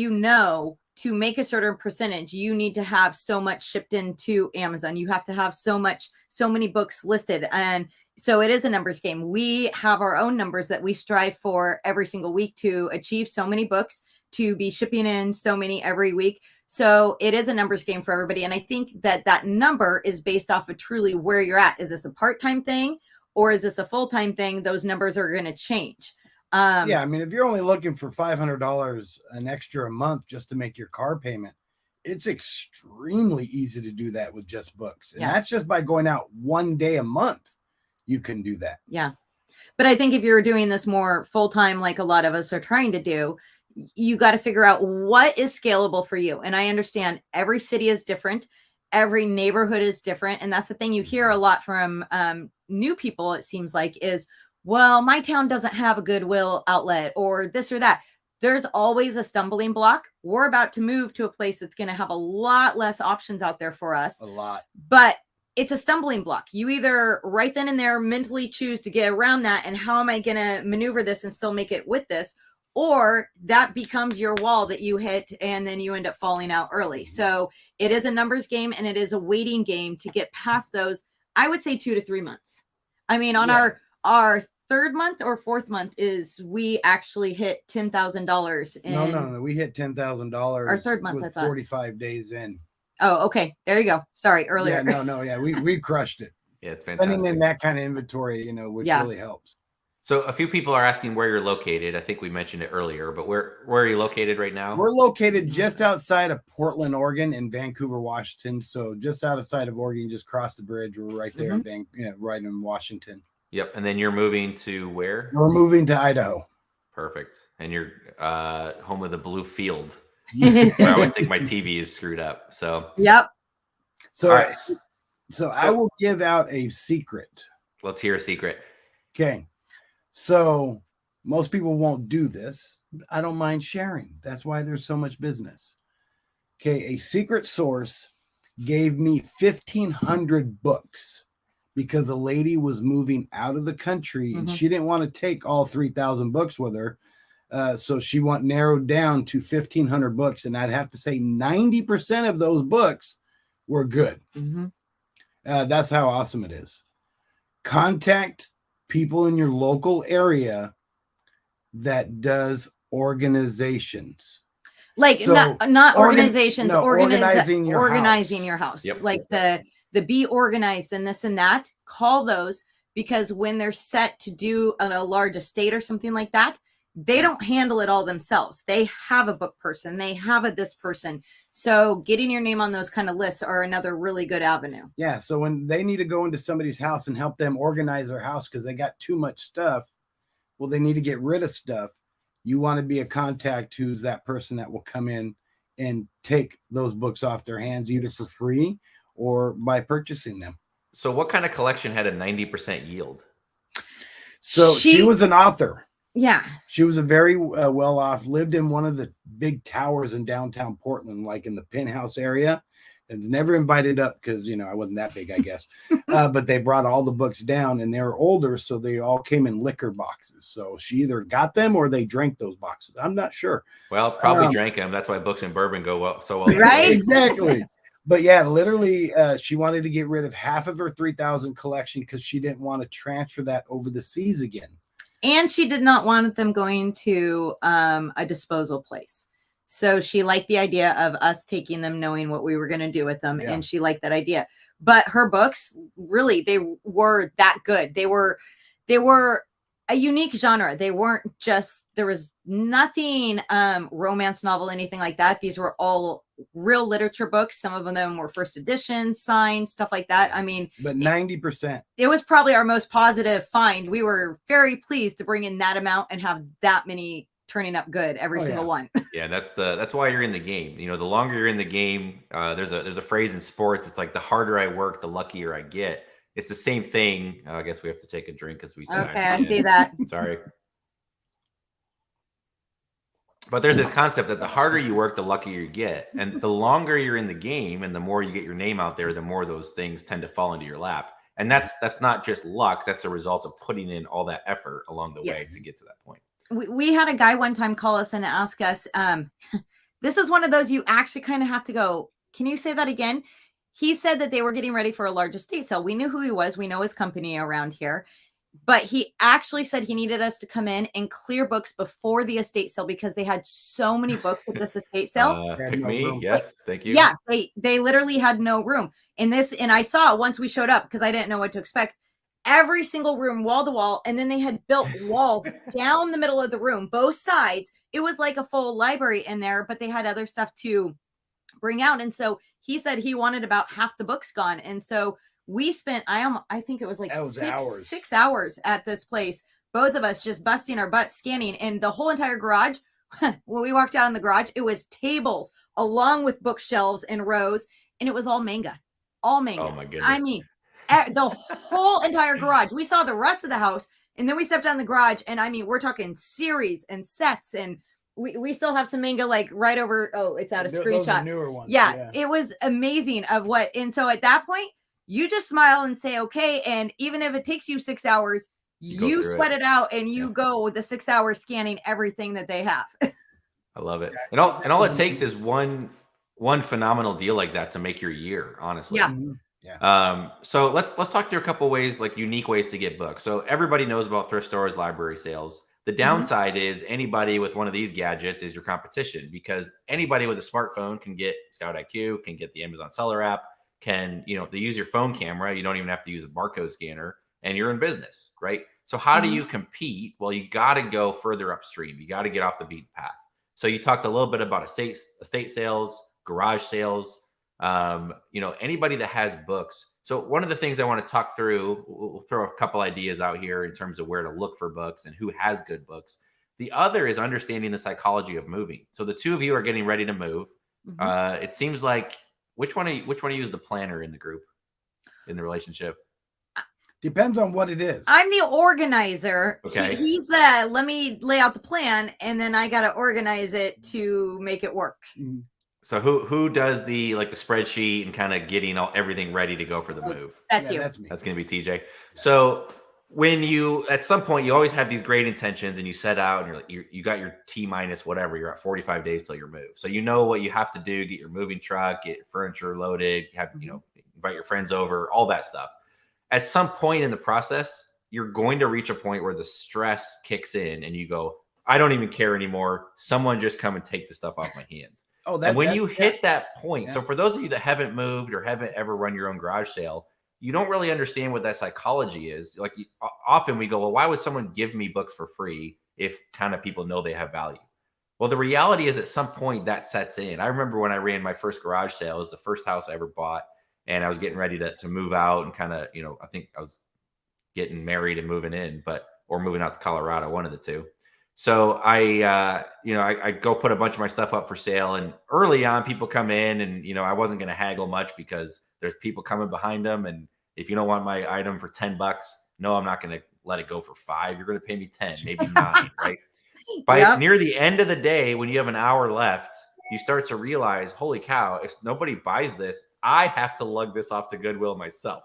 to make a certain percentage, you need to have so much shipped into Amazon. You have to have so many books listed. And so it is a numbers game. We have our own numbers that we strive for every single week to achieve so many books, to be shipping in so many every week. So it is a numbers game for everybody. And I think that number is based off of truly where you're at. Is this a part-time thing, or is this a full-time thing? Those numbers are going to change. I mean, if you're only looking for $500 an extra a month just to make your car payment, it's extremely easy to do that with just books. And that's just by going out 1 day a month. You can do that. Yeah. But I think if you're doing this more full-time, like a lot of us are trying to do, you got to figure out what is scalable for you. And I understand every city is different. Every neighborhood is different. And that's the thing you hear a lot from new people, it seems like, is, well, my town doesn't have a Goodwill outlet or this or that. There's always a stumbling block. We're about to move to a place that's going to have a lot less options out there for us. A lot. But it's a stumbling block. You either right then and there mentally choose to get around that, and how am I going to maneuver this and still make it with this? Or that becomes your wall that you hit, and then you end up falling out early. So it is a numbers game, and it is a waiting game to get past those, I would say 2 to 3 months. I mean, on our third month or fourth month is we actually hit $10,000. No. We hit $10,000. Our third month, with 45 days in. Oh, okay. There you go. Sorry, earlier. Yeah, no. Yeah, we crushed it. Yeah, it's fantastic. Spending in that kind of inventory, which really helps. So a few people are asking where you're located. I think we mentioned it earlier, but where are you located right now? We're located just outside of Portland, Oregon, and Vancouver, Washington. So just outside of Oregon, just cross the bridge. We're right there, right in Washington. Yep. And then you're moving to where? We're moving to Idaho. Perfect. And you're home of the blue field. Where I always think my TV is screwed up. So yep. So, all right. So I will give out a secret. Let's hear a secret. Okay. So most people won't do this. I don't mind sharing. That's why there's so much business. Okay. A secret source gave me 1,500 books because a lady was moving out of the country and she didn't want to take all 3,000 books with her. So she narrowed down to 1,500 books. And I'd have to say 90% of those books were good. That's how awesome it is. Contact people in your local area that does organizations. Like So, not organizations, organizing your house. Yep. Like the be organized and this and that. Call those, because when they're set to do a large estate or something like that, they don't handle it all themselves. They have a book person, they have this person. So getting your name on those kind of lists are another really good avenue. Yeah. So when they need to go into somebody's house and help them organize their house because they got too much stuff, well, they need to get rid of stuff. You want to be a contact who's that person that will come in and take those books off their hands, either for free or by purchasing them. So what kind of collection had a 90% yield? So she was an author. Yeah. She was a very well-off, lived in one of the big towers in downtown Portland, like in the penthouse area, and never invited up because, I wasn't that big, I guess. But they brought all the books down and they were older. So they all came in liquor boxes. So she either got them or they drank those boxes. I'm not sure. Well, probably drank them. That's why books and bourbon go so well. Right? Exactly. But yeah, literally, she wanted to get rid of half of her 3,000 collection because she didn't want to transfer that over the seas again. And she did not want them going to a disposal place. So she liked the idea of us taking them, knowing what we were going to do with them. Yeah. And she liked that idea. But her books, really, they were that good. They were a unique genre. They weren't just, there was nothing romance novel, anything like that. These were all real literature books. Some of them were first edition, signed, stuff like that. I mean, but 90%. It was probably our most positive find. We were very pleased to bring in that amount and have that many turning up good every single one. Yeah, that's why you're in the game. The longer you're in the game, there's a phrase in sports. It's like the harder I work, the luckier I get. It's the same thing. I guess we have to take a drink because we. Okay, I see that. Sorry. But there's this concept that the harder you work, the luckier you get. And the longer you're in the game and the more you get your name out there, the more those things tend to fall into your lap. And that's not just luck. That's a result of putting in all that effort along the way to get to that point. We had a guy one time call us and ask us, this is one of those you actually kind of have to go, can you say that again? He said that they were getting ready for a large estate sale. We knew who he was. We know his company around here. But he actually said he needed us to come in and clear books before the estate sale because they had so many books at this estate sale. Pick me. Yes. Thank you. Yeah. They literally had no room and I saw it once we showed up because I didn't know what to expect. Every single room, wall to wall. And then they had built walls down the middle of the room, both sides. It was like a full library in there, but they had other stuff to bring out. And so he said he wanted about half the books gone. And so we spent, I think it was like 6 hours at this place. Both of us just busting our butts scanning, and the whole entire garage. When we walked out in the garage, it was tables along with bookshelves and rows, and it was all manga, all manga. Oh my goodness! I mean, the whole entire garage. We saw the rest of the house, and then we stepped down the garage, and I mean, we're talking series and sets, and we still have some manga like right over. Oh, it's out of screenshot. Those are newer ones. Yeah, it was amazing of what, and so at that point. You just smile and say, okay. And even if it takes you 6 hours, you sweat it out and you go with the 6 hours scanning everything that they have. I love it. And all it takes is one phenomenal deal like that to make your year, honestly. Yeah. Yeah. So let's talk through a couple ways, like unique ways to get books. So everybody knows about thrift stores, library sales. The downside is anybody with one of these gadgets is your competition, because anybody with a smartphone can get Scout IQ, can get the Amazon Seller app, they use your phone camera. You don't even have to use a barcode scanner, and you're in business, right? So how do you compete? Well, you got to go further upstream. You got to get off the beaten path. So you talked a little bit about estate sales, garage sales, anybody that has books. So one of the things I want to talk through, we'll throw a couple ideas out here in terms of where to look for books and who has good books. The other is understanding the psychology of moving. So the two of you are getting ready to move. It seems like which one of you is the planner in the group, in the relationship? Depends on what it is. I'm the organizer. Okay. He's the let me lay out the plan, and then I got to organize it to make it work. So who does the spreadsheet and kind of getting everything ready to go for the move? That's you. That's me. That's going to be TJ. So when you, at some point, you always have these great intentions and you set out and you got your T minus whatever, you're at 45 days till your move. So you know what you have to do, get your moving truck, get your furniture loaded, invite your friends over, all that stuff. At some point in the process, you're going to reach a point where the stress kicks in and you go, I don't even care anymore. Someone just come and take the stuff off my hands. And when you hit that point, so for those of you that haven't moved or haven't ever run your own garage sale, you don't really understand what that psychology is. Often we go, well, why would someone give me books for free if kind of people know they have value? Well, the reality is at some point that sets in. I remember when I ran my first garage sale, it was the first house I ever bought. And I was getting ready to move out and kind of, I think I was getting married and moving in, or moving out to Colorado, one of the two. So I go put a bunch of my stuff up for sale, and early on people come in and, I wasn't going to haggle much because there's people coming behind them. And if you don't want my item for $10, no, I'm not going to let it go for $5. You're going to pay me 10, maybe 9, right? By near the end of the day, when you have an hour left, you start to realize, holy cow, if nobody buys this, I have to lug this off to Goodwill myself.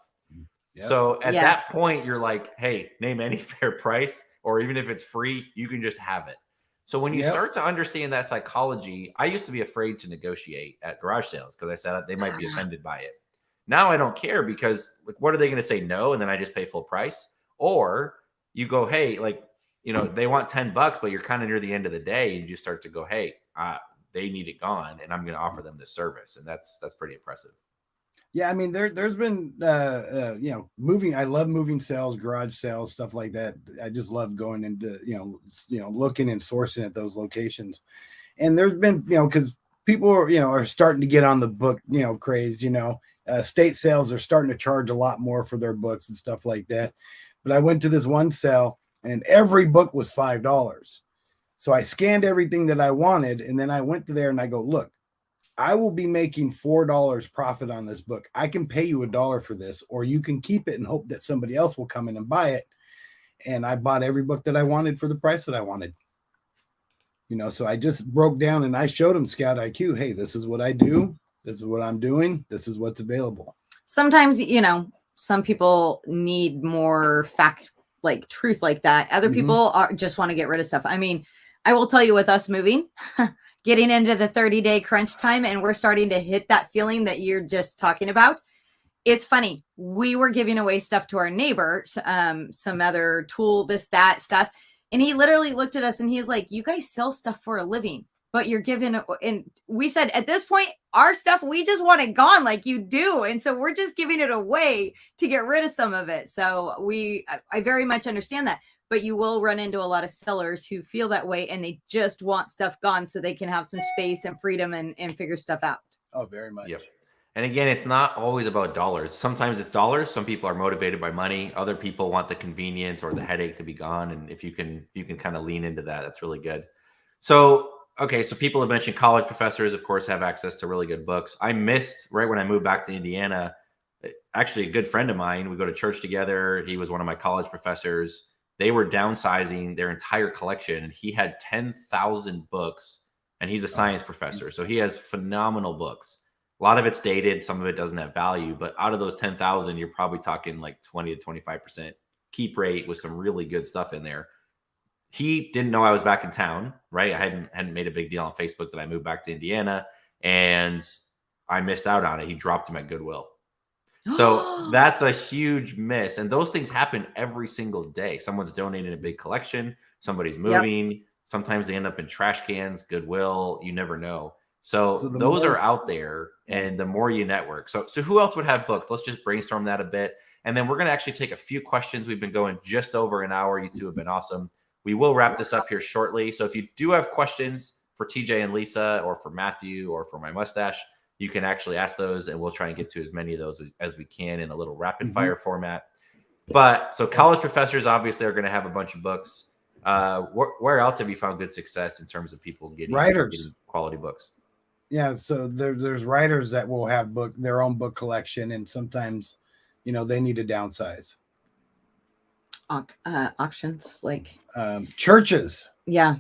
So at that point, you're like, hey, name any fair price, or even if it's free, you can just have it. So when you start to understand that psychology, I used to be afraid to negotiate at garage sales because I said they might be offended by it. Now I don't care because what are they going to say? No. And then I just pay full price. Or you go, hey, they want $10, but you're kind of near the end of the day and you just start to go, hey, they need it gone, and I'm going to offer them this service. And that's pretty impressive. Yeah. I mean, there's been, moving. I love moving sales, garage sales, stuff like that. I just love going into, looking and sourcing at those locations. And there's been, because people are starting to get on the book, craze, estate sales are starting to charge a lot more for their books and stuff like that. But I went to this one sale and every book was $5. So I scanned everything that I wanted. And then I went to there and I go, look, I will be making $4 profit on this book. I can pay you $1 for this, or you can keep it and hope that somebody else will come in and buy it. And I bought every book that I wanted for the price that I wanted. So I just broke down and I showed them Scout IQ. Hey, this is what I do. This is what I'm doing. This is what's available. Sometimes, some people need more fact, like truth like that. Other people just want to get rid of stuff. I mean, I will tell you, with us moving, getting into the 30-day crunch time, and we're starting to hit that feeling that you're just talking about. It's funny. We were giving away stuff to our neighbor, some other tool, this, that stuff. And he literally looked at us and he's like, you guys sell stuff for a living, but you're giving, and we said, at this point, our stuff, we just want it gone like you do. And so we're just giving it away to get rid of some of it. So I very much understand that. But you will run into a lot of sellers who feel that way and they just want stuff gone so they can have some space and freedom and figure stuff out. Oh, very much. Yep. And again, it's not always about dollars. Sometimes it's dollars. Some people are motivated by money. Other people want the convenience or the headache to be gone. And if you can kind of lean into that, that's really good. So, okay. So people have mentioned college professors, of course, have access to really good books. I missed right when I moved back to Indiana, actually a good friend of mine, we go to church together. He was one of my college professors. They were downsizing their entire collection, and he had 10,000 books, and he's a science professor. So he has phenomenal books. A lot of it's dated. Some of it doesn't have value, but out of those 10,000, you're probably talking like 20 to 25% keep rate with some really good stuff in there. He didn't know I was back in town, right? I hadn't made a big deal on Facebook that I moved back to Indiana, and I missed out on it. He dropped them at Goodwill. So that's a huge miss. And those things happen every single day. Someone's donating a big collection. Somebody's moving. Yep. Sometimes they end up in trash cans, Goodwill. You never know. So those are out there. And the more you network. So who else would have books? Let's just brainstorm that a bit. And then we're going to actually take a few questions. We've been going just over an hour. You two have been awesome. We will wrap this up here shortly. So if you do have questions for TJ and Lisa, or for Matthew, or for my mustache, you can actually ask those, and we'll try and get to as many of those as we can in a little rapid fire format. But so college professors obviously are going to have a bunch of books. Where else have you found good success in terms of people getting quality books? Yeah, so there's writers that will have their own book collection, and sometimes, they need to downsize. Auctions, like churches. Yeah.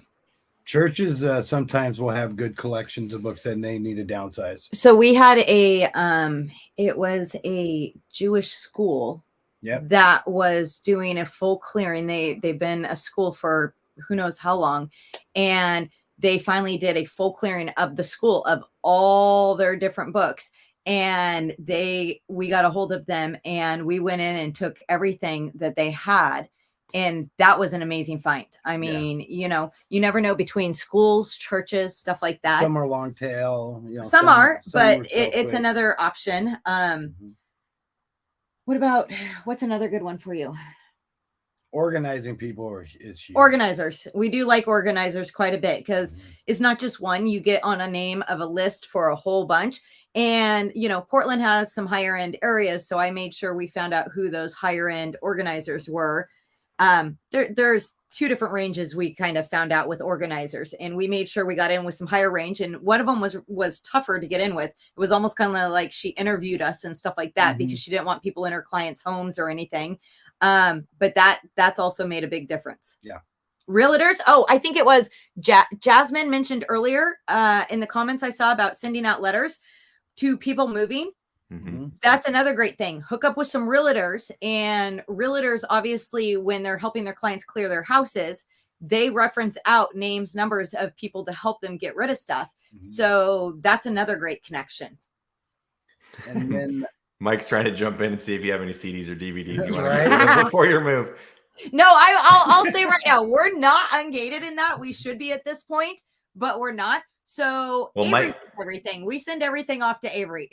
Churches sometimes will have good collections of books and they need to downsize. So we had it was a Jewish school that was doing a full clearing. They've been a school for who knows how long, and they finally did a full clearing of the school of all their different books. And we got a hold of them, and we went in and took everything that they had. And that was an amazing find. I mean, you never know between schools, churches, stuff like that. Some are long tail. Some are, but it's another option. What's another good one for you? Organizing people is huge. Organizers. We do like organizers quite a bit, because it's not just one. You get on a name of a list for a whole bunch. And, Portland has some higher end areas. So I made sure we found out who those higher end organizers were. There's two different ranges we kind of found out with organizers, and we made sure we got in with some higher range. And one of them was tougher to get in with. It was almost kind of like she interviewed us and stuff like that, because she didn't want people in her clients' homes or anything. But that's also made a big difference. Yeah. Realtors. Oh, I think it was Jasmine mentioned earlier in the comments I saw about sending out letters to people moving. That's another great thing. Hook up with some realtors, and realtors, obviously, when they're helping their clients clear their houses, they reference out names, numbers of people to help them get rid of stuff. So that's another great connection. And then Mike's trying to jump in and see if you have any CDs or DVDs you want to give us before your move. No, I'll say right now, we're not ungated in that. We should be at this point, but we're not. So Avery, everything we send everything off to Avery.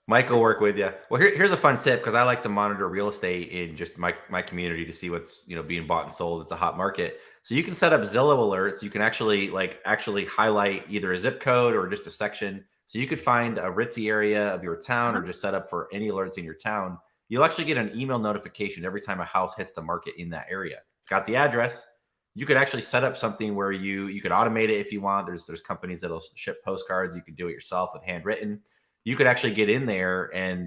Mike will work with you. Well, here's a fun tip, because I like to monitor real estate in just my community to see what's being bought and sold. It's a hot market, so you can set up Zillow alerts. You can actually highlight either a zip code or just a section, so you could find a ritzy area of your town, or just set up for any alerts in your town. You'll actually get an email notification every time a house hits the market in that area. It's got the address. You could actually set up something where you could automate it if you want. There's companies that'll ship postcards. You could do it yourself with handwritten. You could actually get in there and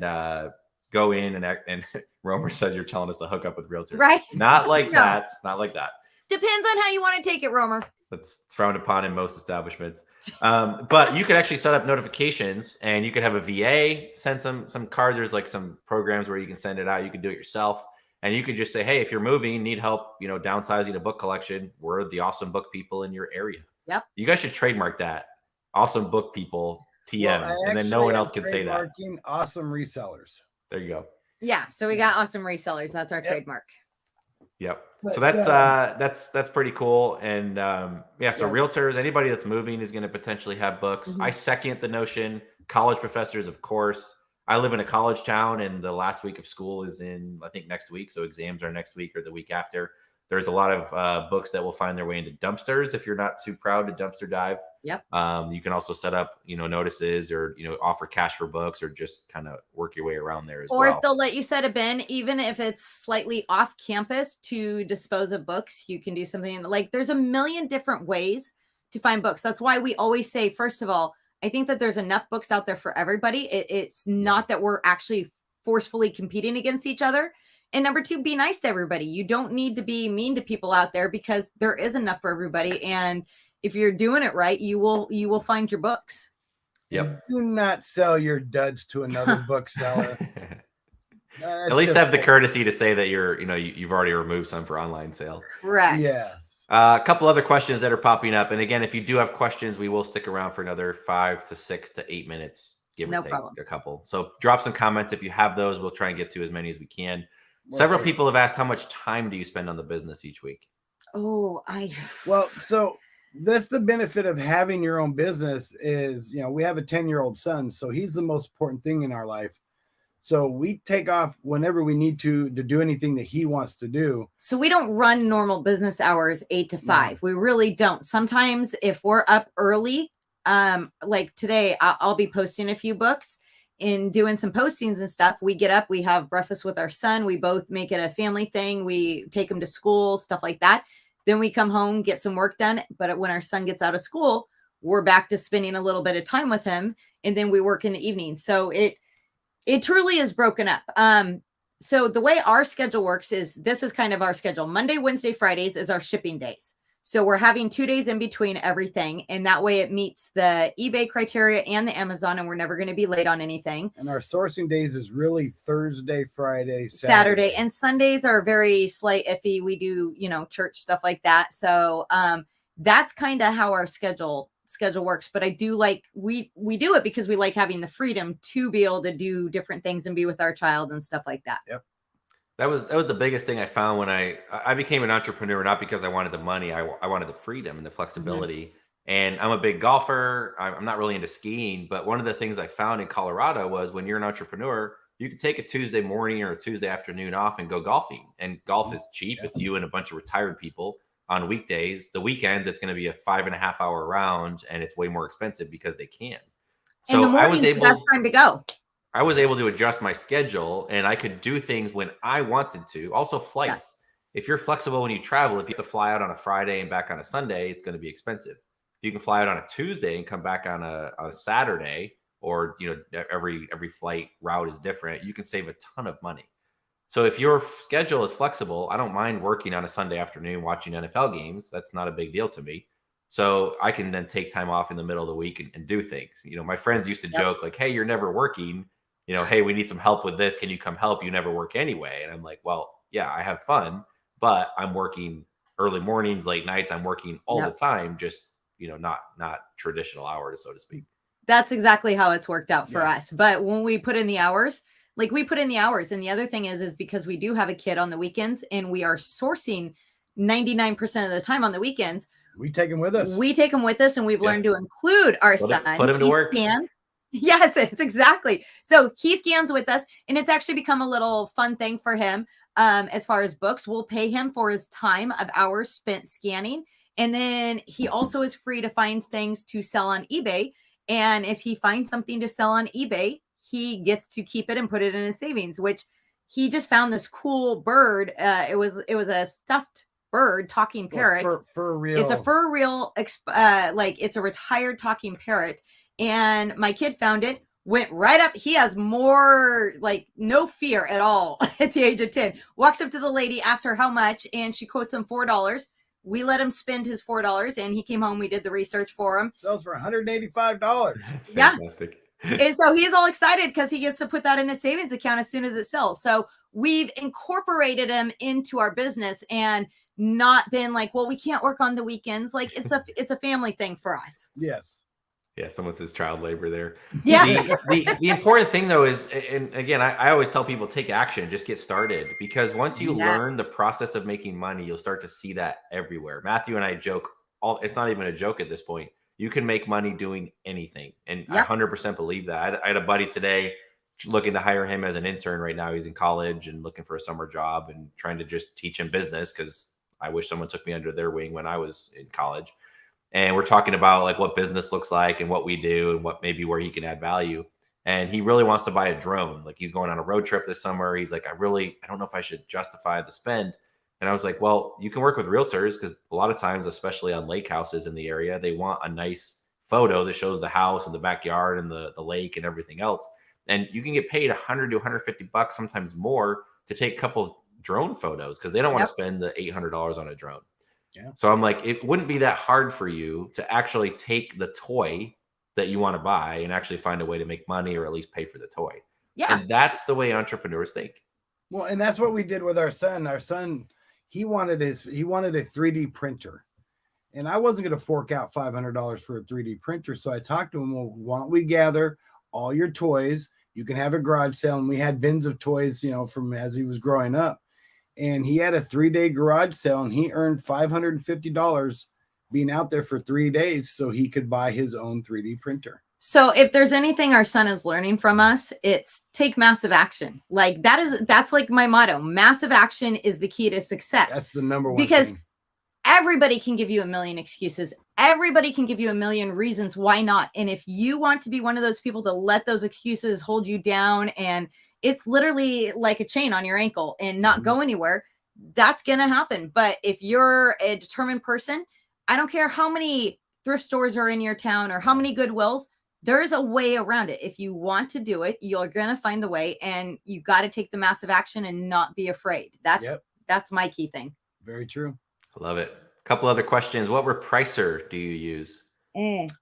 go in and Romer says you're telling us to hook up with realtors. Right. Not like that. Not like that. Depends on how you want to take it, Romer. That's frowned upon in most establishments. But you could actually set up notifications, and you could have a VA send some cards. There's like some programs where you can send it out. You can do it yourself. And you could just say, hey, if you're moving, need help, downsizing a book collection, we're the awesome book people in your area. Yep. You guys should trademark that. Awesome book people, TM. Well, and then no one else can say that. Awesome resellers. There you go. Yeah. So we got awesome resellers. That's our trademark. Yep. So that's pretty cool. And so realtors, anybody that's moving is going to potentially have books. I second the notion. College professors, of course. I live in a college town, and the last week of school is in, I think, next week. So exams are next week or the week after. There's a lot of books that will find their way into dumpsters if you're not too proud to dumpster dive. Yep. You can also set up, notices, or, offer cash for books, or just kind of work your way around there as well. Or if they'll let you set a bin, even if it's slightly off campus, to dispose of books, you can do something like, there's a million different ways to find books. That's why we always say, first of all, I think that there's enough books out there for everybody. It's not that we're actually forcefully competing against each other. And number two, be nice to everybody. You don't need to be mean to people out there, because there is enough for everybody. And if you're doing it right, you will find your books. Yep. Do not sell your duds to another bookseller. At least have the courtesy to say that you've already removed some for online sale. Correct. Yes. A couple other questions that are popping up. And again, if you do have questions, we will stick around for another 5 to 6 to 8 minutes. Give or take a couple. So drop some comments if you have those. We'll try and get to as many as we can. Several people have asked, how much time do you spend on the business each week? Oh, so that's the benefit of having your own business is, we have a 10-year-old son, so he's the most important thing in our life. So we take off whenever we need to do anything that he wants to do. So we don't run normal business hours 8 to 5. No. We really don't. Sometimes if we're up early, like today, I'll be posting a few books and doing some postings and stuff. We get up, we have breakfast with our son. We both make it a family thing. We take him to school, stuff like that. Then we come home, get some work done. But when our son gets out of school, we're back to spending a little bit of time with him. And then we work in the evening. So it truly is broken up. So the way our schedule works is this is kind of our schedule. Monday, Wednesday, Fridays is our shipping days. So we're having 2 days in between everything. And that way it meets the eBay criteria and the Amazon, and we're never going to be late on anything. And our sourcing days is really Thursday, Friday, Saturday. And Sundays are very slight iffy. We do, church stuff like that. So that's kind of how our schedule works. But I do like we do it because we like having the freedom to be able to do different things and be with our child and stuff like that. Yep. That was the biggest thing I found when I became an entrepreneur, not because I wanted the money. I wanted the freedom and the flexibility. Mm-hmm. And I'm a big golfer. I'm not really into skiing, but one of the things I found in Colorado was when you're an entrepreneur, you can take a Tuesday morning or a Tuesday afternoon off and go golfing. And golf is cheap. Yeah. It's you and a bunch of retired people on weekdays. The weekends, it's going to be a 5.5 hour round, and it's way more expensive because they can. So the morning's the best time to go. I was able to adjust my schedule, and I could do things when I wanted to. Also, flights. Yes. If you're flexible when you travel, if you have to fly out on a Friday and back on a Sunday, it's going to be expensive. If you can fly out on a Tuesday and come back on a Saturday, or every flight route is different, you can save a ton of money. So if your schedule is flexible, I don't mind working on a Sunday afternoon watching NFL games. That's not a big deal to me. So I can then take time off in the middle of the week and do things. My friends used to joke like, hey, you're never working. Hey, we need some help with this. Can you come help? You never work anyway. And I'm like, well, yeah, I have fun, but I'm working early mornings, late nights. I'm working all the time, just, not traditional hours, so to speak. That's exactly how it's worked out for us. But when we put in the hours, and the other thing is because we do have a kid on the weekends and we are sourcing 99% of the time on the weekends. We take him with us. And we've learned to include our son. Put him to work. Scans. Yes, it's exactly. So he scans with us, and it's actually become a little fun thing for him. As far as books, we'll pay him for his time of hours spent scanning. And then he also is free to find things to sell on eBay. And if he finds something to sell on eBay, he gets to keep it and put it in his savings, which he just found this cool bird. It was a stuffed bird, talking parrot. Fur real. It's a fur real, it's a retired talking parrot. And my kid found it, went right up. He has more, no fear at all at the age of 10. Walks up to the lady, asks her how much, and she quotes him $4. We let him spend his $4, and he came home. We did the research for him. Sells for $185. That's fantastic. Yeah. And so he's all excited because he gets to put that in his savings account as soon as it sells. So we've incorporated him into our business and not been like, well, we can't work on the weekends. It's a family thing for us. Yes. Yeah, someone says child labor there. Yeah. The important thing, though, is, and again, I always tell people, take action, just get started. Because once you learn the process of making money, you'll start to see that everywhere. Matthew and I joke, it's not even a joke at this point. You can make money doing anything. And I 100% believe that. I had a buddy today looking to hire him as an intern right now. He's in college and looking for a summer job and trying to just teach him business, because I wish someone took me under their wing when I was in college. And we're talking about what business looks like and what we do and what where he can add value. And he really wants to buy a drone. He's going on a road trip this summer. He's like, I don't know if I should justify the spend. And I was like, well, you can work with realtors, because a lot of times, especially on lake houses in the area, they want a nice photo that shows the house and the backyard and the lake and everything else. And you can get paid $100 to $150, sometimes more, to take a couple drone photos, because they don't want to spend the $800 on a drone. Yeah. So I'm like, it wouldn't be that hard for you to actually take the toy that you want to buy and actually find a way to make money, or at least pay for the toy. Yeah. And that's the way entrepreneurs think. Well, and that's what we did with our son. Our son, he wanted a 3D printer. And I wasn't going to fork out $500 for a 3D printer. So I talked to him, well, why don't we gather all your toys? You can have a garage sale. And we had bins of toys, from as he was growing up. And he had a 3-day garage sale, and he earned $550 being out there for 3 days so he could buy his own 3D printer. So if there's anything our son is learning from us, it's take massive action. Like that's like my motto. Massive action is the key to success. That's the number one because thing. everybody can give you a million excuses. Everybody can give you a million reasons why not. And if you want to be one of those people to let those excuses hold you down, and it's literally like a chain on your ankle and not go anywhere, that's going to happen. But if you're a determined person, I don't care how many thrift stores are in your town or how many Goodwills, there is a way around it. If you want to do it, you're going to find the way, and you got to take the massive action and not be afraid. That's my key thing. Very true. I love it. A couple other questions. What repricer do you use?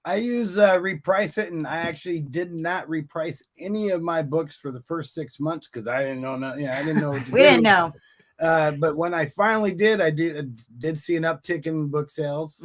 I use Reprice It, and I actually did not reprice any of my books for the first 6 months because I didn't know. I didn't know. What to We do. didn't know. But when I finally did, I did see an uptick in book sales.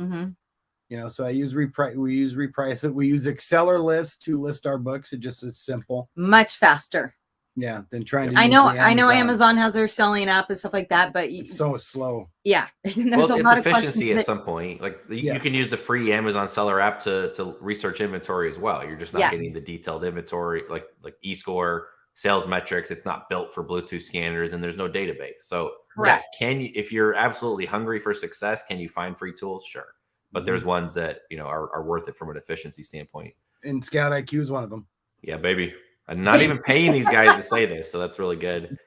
So I use Reprice. We use Reprice It. We use Exceller List to list our books. It just is simple. Much faster. Yeah, than trying to. I know Amazon has their selling app and stuff like that, but it's so slow. Yeah, there's a lot of efficiency at some point. Like you can use the free Amazon seller app to research inventory as well. You're just not getting the detailed inventory like eScore, sales metrics. It's not built for Bluetooth scanners, and there's no database. So correct. Can you, if you're absolutely hungry for success, can you find free tools? Sure, but there's ones that are worth it from an efficiency standpoint. And Scout IQ is one of them. Yeah, baby. I'm not even paying these guys to say this, so that's really good.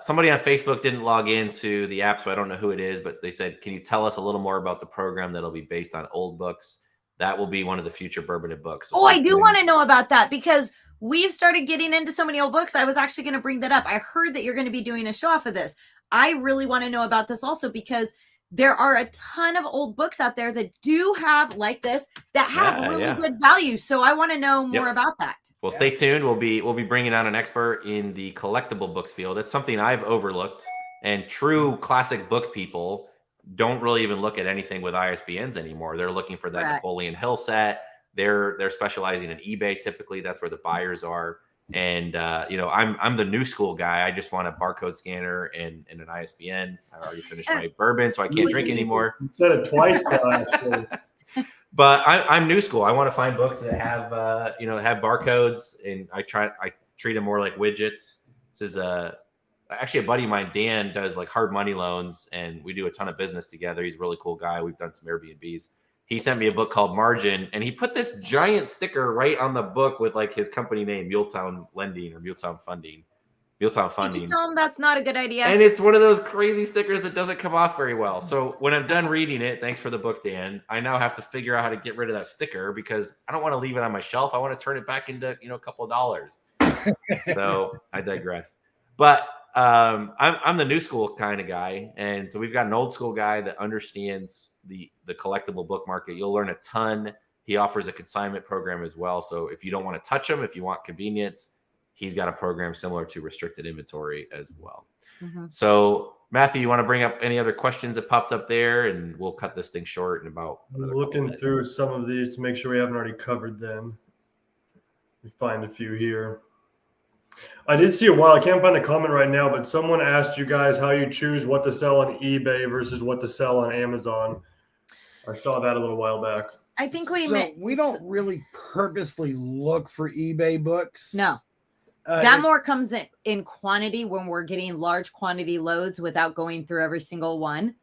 Somebody on Facebook didn't log into the app, so I don't know who it is, but they said, can you tell us a little more about the program that'll be based on old books? That will be one of the future Bourbon and books. So I do want to know about that because we've started getting into so many old books. I was actually going to bring that up. I heard that you're going to be doing a show off of this. I really want to know about this also because there are a ton of old books out there that do have like this that have really good value. So I want to know more about that. Well, stay tuned. We'll be bringing on an expert in the collectible books field. It's something I've overlooked, and true classic book people don't really even look at anything with ISBNs anymore. They're looking for that Napoleon Hill set. They're specializing in eBay. Typically, that's where the buyers are. And I'm the new school guy. I just want a barcode scanner and an ISBN. I already finished my bourbon, so I can't drink anymore. You said it twice now, actually. But I'm new school. I want to find books that have have barcodes, and I treat them more like widgets. This is actually a buddy of mine, Dan, does like hard money loans, and we do a ton of business together. He's a really cool guy. We've done some Airbnbs. He sent me a book called Margin, and he put this giant sticker right on the book with like his company name, Muletown Lending or Muletown Funding. Muletown Funding. Did you tell him that's not a good idea? And it's one of those crazy stickers that doesn't come off very well. So when I'm done reading it, thanks for the book, Dan, I now have to figure out how to get rid of that sticker because I don't want to leave it on my shelf. I want to turn it back into a couple of dollars. So I digress. But I'm the new school kind of guy, and so we've got an old school guy that understands the collectible book market. You'll learn a ton. He offers a consignment program as well. So if you don't want to touch them, if you want convenience, he's got a program similar to restricted inventory as well. So Matthew, you want to bring up any other questions that popped up there, and we'll cut this thing short in about. I'm looking through some of these to make sure we haven't already covered them. We find a few here. I did see a while. I can't find the comment right now, but someone asked you guys how you choose what to sell on eBay versus what to sell on Amazon. I saw that a little while back. I think we don't really purposely look for eBay books. No. That more comes in quantity when we're getting large quantity loads without going through every single one.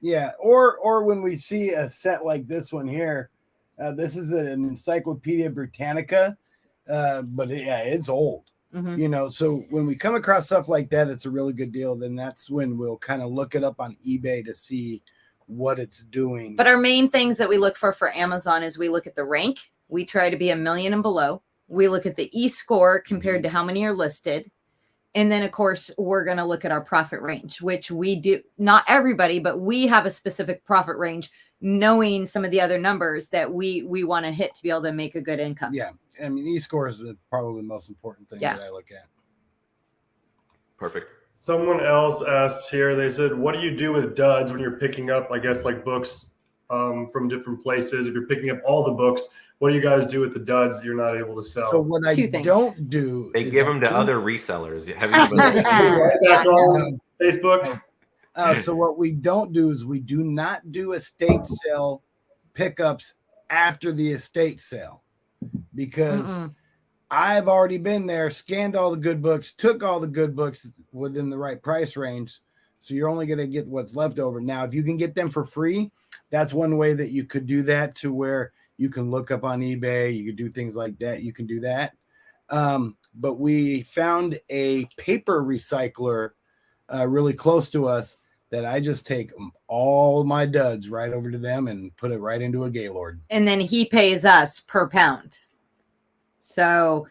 Yeah, or when we see a set like this one here. This is an Encyclopedia Britannica, but it's old. So when we come across stuff like that, it's a really good deal. Then that's when we'll kind of look it up on eBay to see what it's doing. But our main things that we look for Amazon is we look at the rank. We try to be 1 million and below. We look at the eScore compared to how many are listed. And then, of course, we're going to look at our profit range, which we do. Not everybody, but we have a specific profit range, knowing some of the other numbers that we want to hit to be able to make a good income. Yeah. I mean, eScore is probably the most important thing that I look at. Perfect. Someone else asked here, they said, what do you do with duds when you're picking up, I guess, like books from different places? If you're picking up all the books, what do you guys do with the duds that you're not able to sell? So what I don't do, they give them to other resellers. Have you back on Facebook? So what we don't do is we do not do estate sale pickups after the estate sale, because Mm-mm. I've already been there, scanned all the good books, took all the good books within the right price range. So you're only going to get what's left over. Now, if you can get them for free, that's one way that you could do that, to where you can look up on eBay. You could do things like that. You can do that. But we found a paper recycler really close to us that I just take all my duds right over to them and put it right into a Gaylord. And then he pays us per pound. So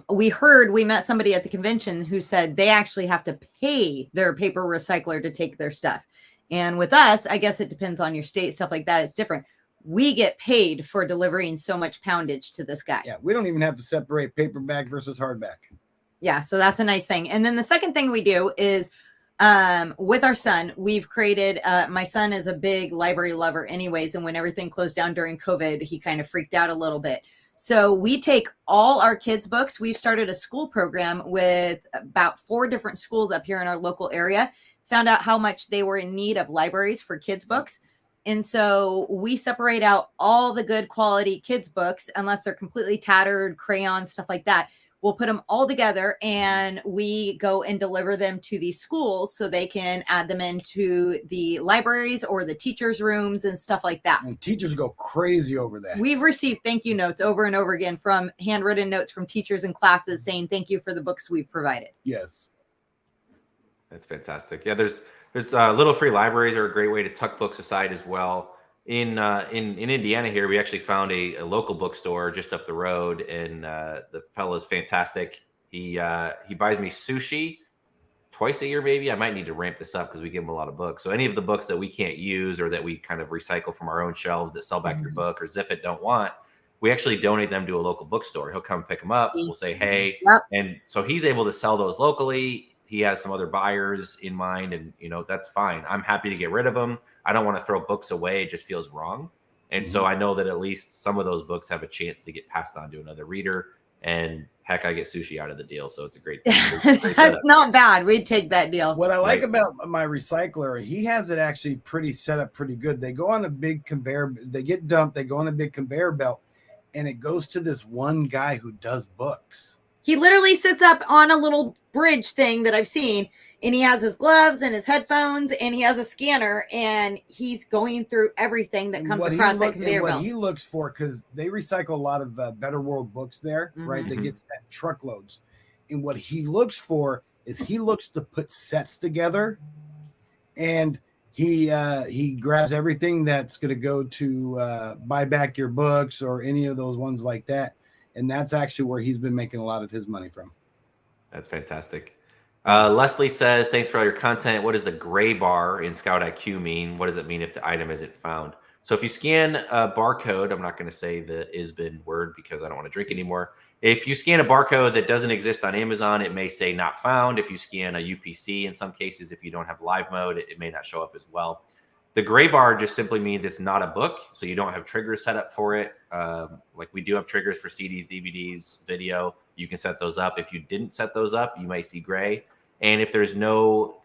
we met somebody at the convention who said they actually have to pay their paper recycler to take their stuff. And with us, I guess it depends on your state, stuff like that. It's different. We get paid for delivering so much poundage to this guy. Yeah, we don't even have to separate paperback versus hardback. Yeah, so that's a nice thing. And then the second thing we do is with our son, we've created, my son is a big library lover anyways. And when everything closed down during COVID, he kind of freaked out a little bit. So we take all our kids' books. We've started a school program with about 4 different schools up here in our local area, found out how much they were in need of libraries for kids' books. And so we separate out all the good quality kids' books, unless they're completely tattered, crayons, stuff like that. We'll put them all together and we go and deliver them to these schools so they can add them into the libraries or the teachers' rooms and stuff like that. And teachers go crazy over that. We've received thank you notes over and over again from handwritten notes from teachers and classes saying thank you for the books we've provided. Yes. That's fantastic. Yeah, there's little free libraries are a great way to tuck books aside as well. In Indiana here, we actually found a local bookstore just up the road, and the fellow's fantastic. He buys me sushi twice a year, maybe. I might need to ramp this up because we give him a lot of books. So any of the books that we can't use or that we kind of recycle from our own shelves that Sell Back Your Book or Ziffit don't want, we actually donate them to a local bookstore. He'll come pick them up. We'll say, hey. Yep. And so he's able to sell those locally. He has some other buyers in mind, and that's fine. I'm happy to get rid of them. I don't want to throw books away. It just feels wrong. And so I know that at least some of those books have a chance to get passed on to another reader. And heck, I get sushi out of the deal. So it's a great That's not bad. We'd take that deal. What I like about my recycler, he has it actually set up pretty good. They go on a big conveyor, they get dumped, they go on a big conveyor belt, and it goes to this one guy who does books. He literally sits up on a little bridge thing that I've seen, and he has his gloves and his headphones, and he has a scanner, and he's going through everything that comes across that conveyor belt. What he looks for, because they recycle a lot of Better World books there, right? That gets that truckloads. And what he looks for is he looks to put sets together, and he grabs everything that's going to go to buy back your books or any of those ones like that. And that's actually where he's been making a lot of his money from. That's fantastic. Leslie says, thanks for all your content. What does the gray bar in Scout IQ mean? What does it mean if the item isn't found? So if you scan a barcode, I'm not going to say the is-been word because I don't want to drink anymore. If you scan a barcode that doesn't exist on Amazon, it may say not found. If you scan a UPC, in some cases, if you don't have live mode, it may not show up as well. The gray bar just simply means it's not a book, so you don't have triggers set up for it. Like we do have triggers for CDs, DVDs, video. You can set those up. If you didn't set those up, you might see gray. And if there's no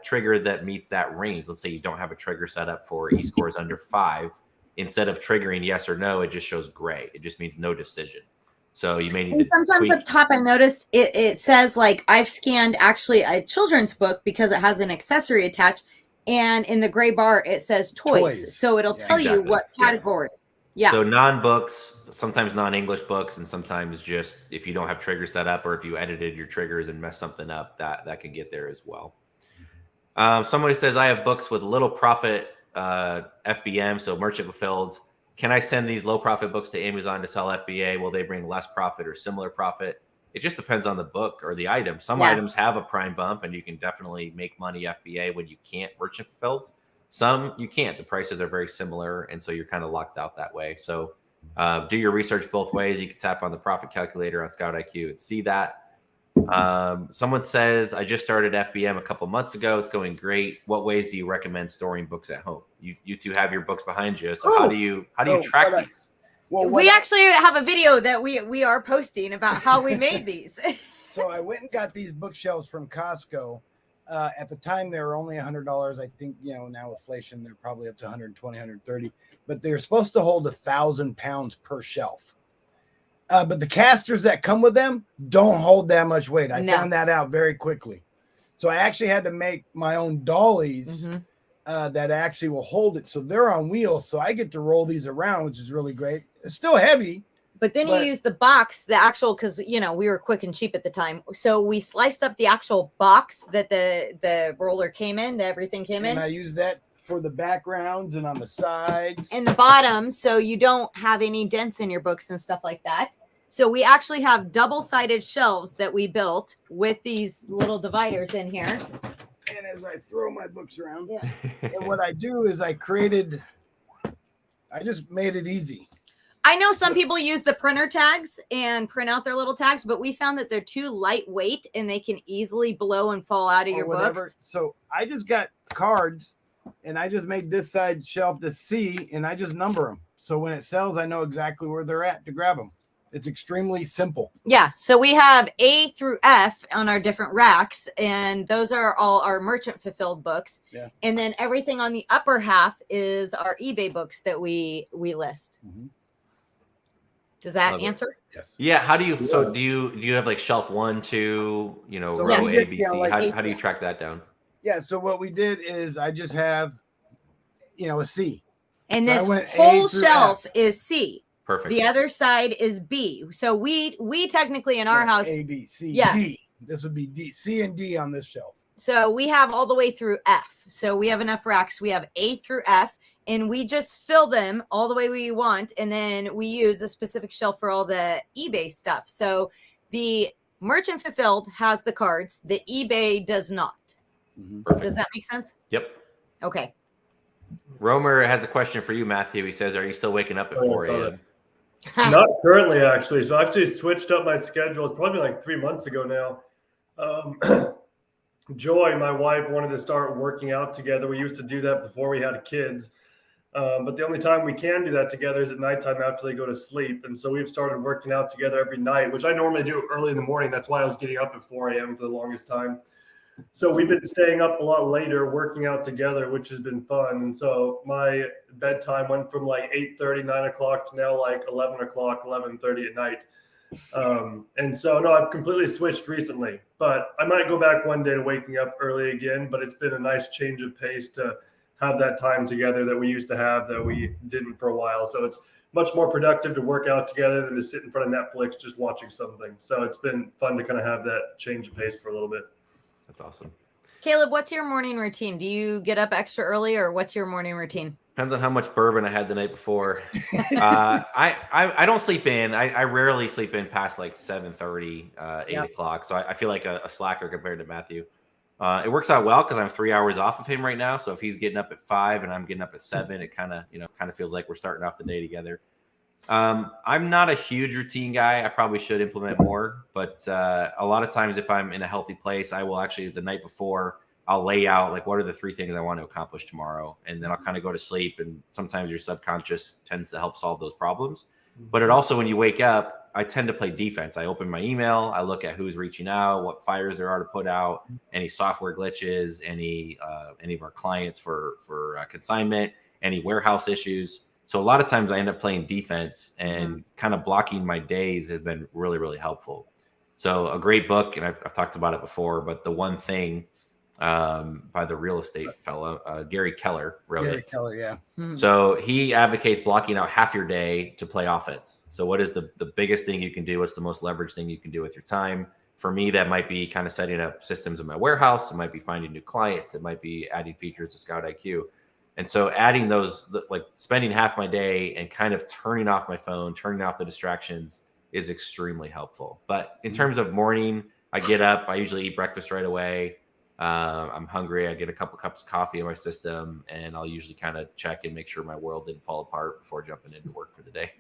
trigger that meets that range, let's say you don't have a trigger set up for e-scores under 5, instead of triggering yes or no, it just shows gray. It just means no decision. So you may need to sometimes tweak. up top, I noticed it says like I've scanned actually a children's book because it has an accessory attached. And in the gray bar, it says toys. So it'll tell you what category. Yeah. So non-books, sometimes non-English books, and sometimes just if you don't have triggers set up or if you edited your triggers and messed something up, that can get there as well. Somebody says, I have books with little profit FBM, so merchant fulfilled. Can I send these low profit books to Amazon to sell FBA? Will they bring less profit or similar profit? It just depends on the book or the item. Some items have a prime bump and you can definitely make money FBA when you can't merchant fulfilled. Some you can't. The prices are very similar, and so you're kind of locked out that way. So do your research both ways. You can tap on the profit calculator on Scout IQ and see that. Someone says, I just started FBM a couple months ago. It's going great. What ways do you recommend storing books at home? You two have your books behind you. So how do you track these? Well, we actually have a video that we are posting about how we made these. So I went and got these bookshelves from Costco. At the time, they were only $100. I think, now with inflation, they're probably up to 120, 130. But they're supposed to hold 1,000 pounds per shelf. But the casters that come with them don't hold that much weight. I No. found that out very quickly. So I actually had to make my own dollies that actually will hold it. So they're on wheels. So I get to roll these around, which is really great. It's still heavy. But then you use the box, the actual, because, you know, we were quick and cheap at the time. So we sliced up the actual box that the roller came in, that everything came in. And I use that for the backgrounds and on the sides. And the bottom, so you don't have any dents in your books and stuff like that. So we actually have double-sided shelves that we built with these little dividers in here. And as I throw my books around, Yeah. and what I do is I just made it easy. I know some people use the printer tags and print out their little tags, but we found that they're too lightweight and they can easily blow and fall out of your books. So I just got cards and I just made this side shelf the C and I just number them. So when it sells, I know exactly where they're at to grab them. It's extremely simple. Yeah. So we have A through F on our different racks, and those are all our merchant fulfilled books. Yeah. And then everything on the upper half is our eBay books that we list. Mm-hmm. Does that Love it. answer? Yes. Yeah. How do you? So do you have like shelf 1, 2, you know, So row yes. A, B, C? How do you track that down? Yeah. So what we did is I just have, a C. And So I this went A whole through shelf F. is C. Perfect. The other side is B. So we technically in our house, A, B, C, Yeah. D. This would be D, C, and D on this shelf. so we have all the way through F. So we have enough racks. We have A through F, and we just fill them all the way we want. And then we use a specific shelf for all the eBay stuff. So the merchant fulfilled has the cards. The eBay does not. Perfect. Does that make sense? Yep. Okay. Romer has a question for you, Matthew. He says, "Are you still waking up at 4 a.m.?" Not currently, actually. So I actually switched up my schedule. It's probably like 3 months ago now. Joy, my wife, wanted to start working out together. We used to do that before we had kids. But the only time we can do that together is at nighttime after they go to sleep. And so we've started working out together every night, which I normally do early in the morning. That's why I was getting up at 4 a.m. for the longest time. So we've been staying up a lot later, working out together, which has been fun. And so my bedtime went from like 8:30, 9 o'clock to now like 11 o'clock, 11:30 at night. And so, no, I've completely switched recently, but I might go back one day to waking up early again. But it's been a nice change of pace to have that time together that we used to have that we didn't for a while. So it's much more productive to work out together than to sit in front of Netflix just watching something. So it's been fun to kind of have that change of pace for a little bit. That's awesome. Caleb, what's your morning routine? Do you get up extra early, or what's your morning routine? Depends on how much bourbon I had the night before. I don't sleep in. I rarely sleep in past like 7:30, 8 o'clock. So I feel like a slacker compared to Matthew. It works out well because I'm 3 hours off of him right now. So if he's getting up at 5 and I'm getting up at 7, it kind of feels like we're starting off the day together. I'm not a huge routine guy. I probably should implement more, but a lot of times if I'm in a healthy place, I will actually the night before I'll lay out like what are the 3 things I want to accomplish tomorrow, and then I'll kind of go to sleep. And sometimes your subconscious tends to help solve those problems. But it also, when you wake up, I tend to play defense. I open my email, I look at who's reaching out, what fires there are to put out, any software glitches, any of our clients for consignment, any warehouse issues. So a lot of times I end up playing defense, and kind of blocking my days has been really, really helpful. So a great book, and I've talked about it before, but The One Thing by the real estate fellow, Gary Keller wrote Gary it. Keller, yeah. So he advocates blocking out half your day to play offense. So what is the biggest thing you can do? What's the most leveraged thing you can do with your time? For me, that might be kind of setting up systems in my warehouse. It might be finding new clients. It might be adding features to Scout IQ. And so adding those, like spending half my day and kind of turning off my phone, turning off the distractions is extremely helpful. But in terms of morning, I get up, I usually eat breakfast right away. I'm hungry. I get a couple cups of coffee in my system, and I'll usually kind of check and make sure my world didn't fall apart before jumping into work for the day.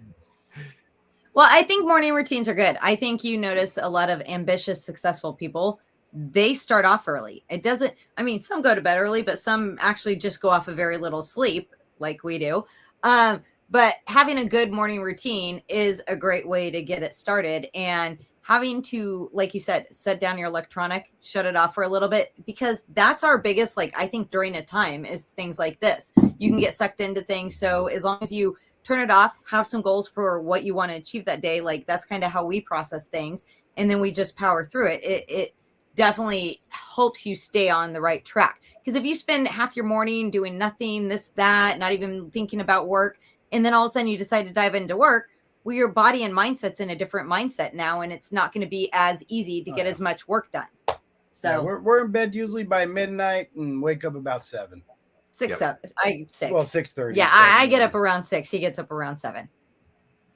Well, I think morning routines are good. I think you notice a lot of ambitious, successful people, they start off early. It doesn't, I mean, some go to bed early, but some actually just go off of very little sleep like we do. But having a good morning routine is a great way to get it started. And having to, like you said, set down your electronic, shut it off for a little bit, because that's our biggest, like, I think during a time is things like this. You can get sucked into things. So as long as you turn it off, have some goals for what you want to achieve that day. Like that's kind of how we process things. And then we just power through it. It definitely helps you stay on the right track. Because if you spend half your morning doing nothing, this, that, not even thinking about work, and then all of a sudden you decide to dive into work, well, your body and mindset's in a different mindset now, and it's not going to be as easy to get as much work done. So yeah, we're in bed usually by midnight and wake up about 7. 6. Well, 6:30. Yeah, I get up around 6. He gets up around 7.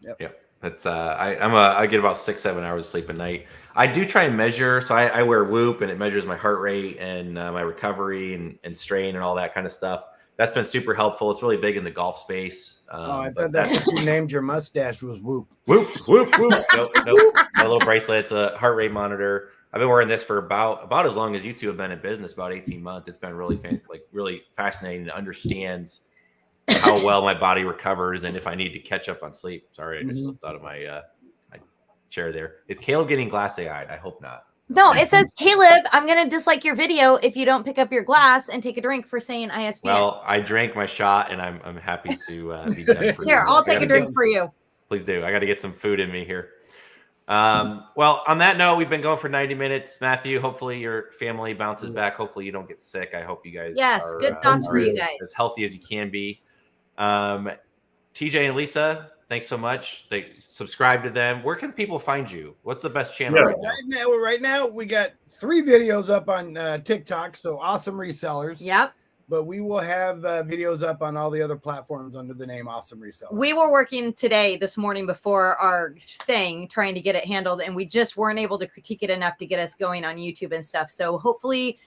Yep. That's I get about 6-7 hours of sleep a night. I do try and measure. So I wear Whoop, and it measures my heart rate and my recovery and strain and all that kind of stuff. That's been super helpful. It's really big in the golf space. I thought that's what you named your mustache was Whoop. Whoop, whoop, whoop. Nope. My little bracelet. It's a heart rate monitor. I've been wearing this for about as long as you two have been in business, about 18 months. It's been really really fascinating to understand how well my body recovers and if I need to catch up on sleep. Sorry, I just slipped out of my chair there. Is Caleb getting glassy-eyed? I hope not. No, it says, Caleb, I'm going to dislike your video if you don't pick up your glass and take a drink for saying ISBN. Well, I drank my shot, and I'm happy to be done for Here, I'll take a drink for you. Please do. I got to get some food in me here. Well, on that note, we've been going for 90 minutes. Matthew, hopefully your family bounces back. Hopefully you don't get sick. I hope you guys are, good thoughts for you guys. As healthy as you can be. TJ and Lisa, thanks so much. Subscribe to them. Where can people find you? What's the best channel Right now, we got 3 videos up on TikTok. So Awesome Resellers. Yep. But we will have videos up on all the other platforms under the name Awesome Resellers. We were working this morning before our thing, trying to get it handled, and we just weren't able to critique it enough to get us going on YouTube and stuff. So hopefully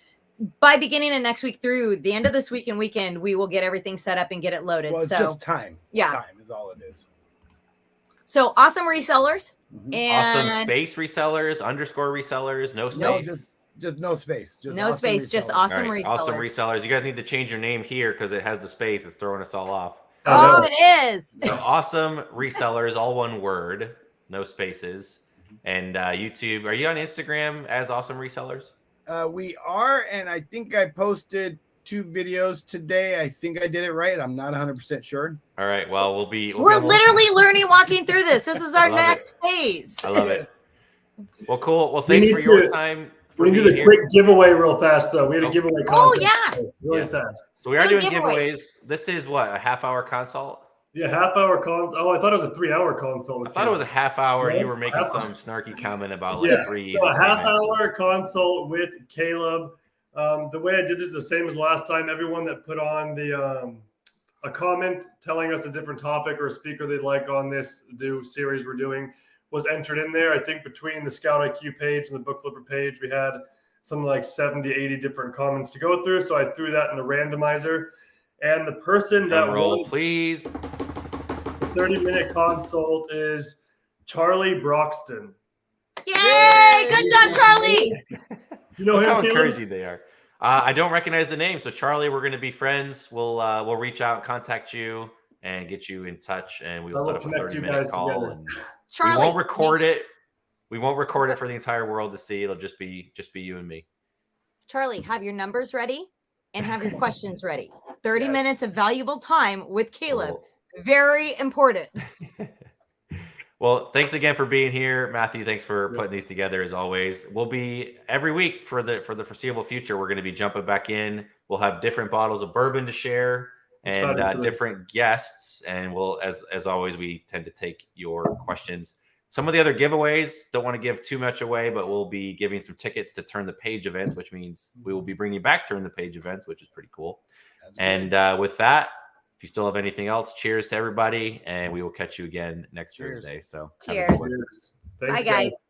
by beginning of next week through the end of this week and weekend, we will get everything set up and get it loaded. Well, it's just time. Yeah. Time is all it is. So Awesome Resellers. And Awesome Space Resellers, _resellers, no space. No, just no space. Just no awesome space, resellers. just Awesome Right, Resellers. Awesome Resellers. You guys need to change your name here because it has the space. It's throwing us all off. Oh, it is. So Awesome Resellers, all one word, no spaces. And YouTube. Are you on Instagram as Awesome Resellers? We are, and I think I posted 2 videos today. I think I did it right. I'm not 100% sure. All right. Well, we're literally learning, walking through this. This is our next phase. I love it. Well, cool. Well, thanks for your time. We do the quick giveaway real fast, though. We had a giveaway content. Oh, yeah. Really fast. So we are doing giveaways. This is what, a half-hour consult? Yeah, half-hour consult. Oh, I thought it was a 3-hour consult. I thought it was a half hour, and you were making some snarky comment about like freeze. So a half-hour consult with Caleb. The way I did this is the same as last time. Everyone that put on a comment telling us a different topic or a speaker they'd like on this new series we're doing was entered in there. I think between the Scout IQ page and the Book Flipper page, we had something like 70, 80 different comments to go through. So I threw that in the randomizer. And the person that roll, please. The 30-minute consult is Charlie Broxton. Yay! Good job, Charlie. You know how encouraging they are. I don't recognize the name, so Charlie, we're going to be friends. We'll reach out, contact you, and get you in touch, and we will set up a 30-minute call. And Charlie, we won't record it. We won't record it for the entire world to see. It'll just be you and me. Charlie, have your numbers ready and have your questions ready. 30 minutes of valuable time with Caleb. Cool. Very important. Well, thanks again for being here, Matthew. Thanks for putting these together as always. We'll be every week for the foreseeable future. We're going to be jumping back in. We'll have different bottles of bourbon to share and different guests. And we'll, as always, we tend to take your questions. Some of the other giveaways, don't want to give too much away, but we'll be giving some tickets to Turn the Page events, which means we will be bringing back Turn the Page events, which is pretty cool. And with that, if you still have anything else, cheers to everybody, and we will catch you again next Thursday. So, cheers. Bye, guys.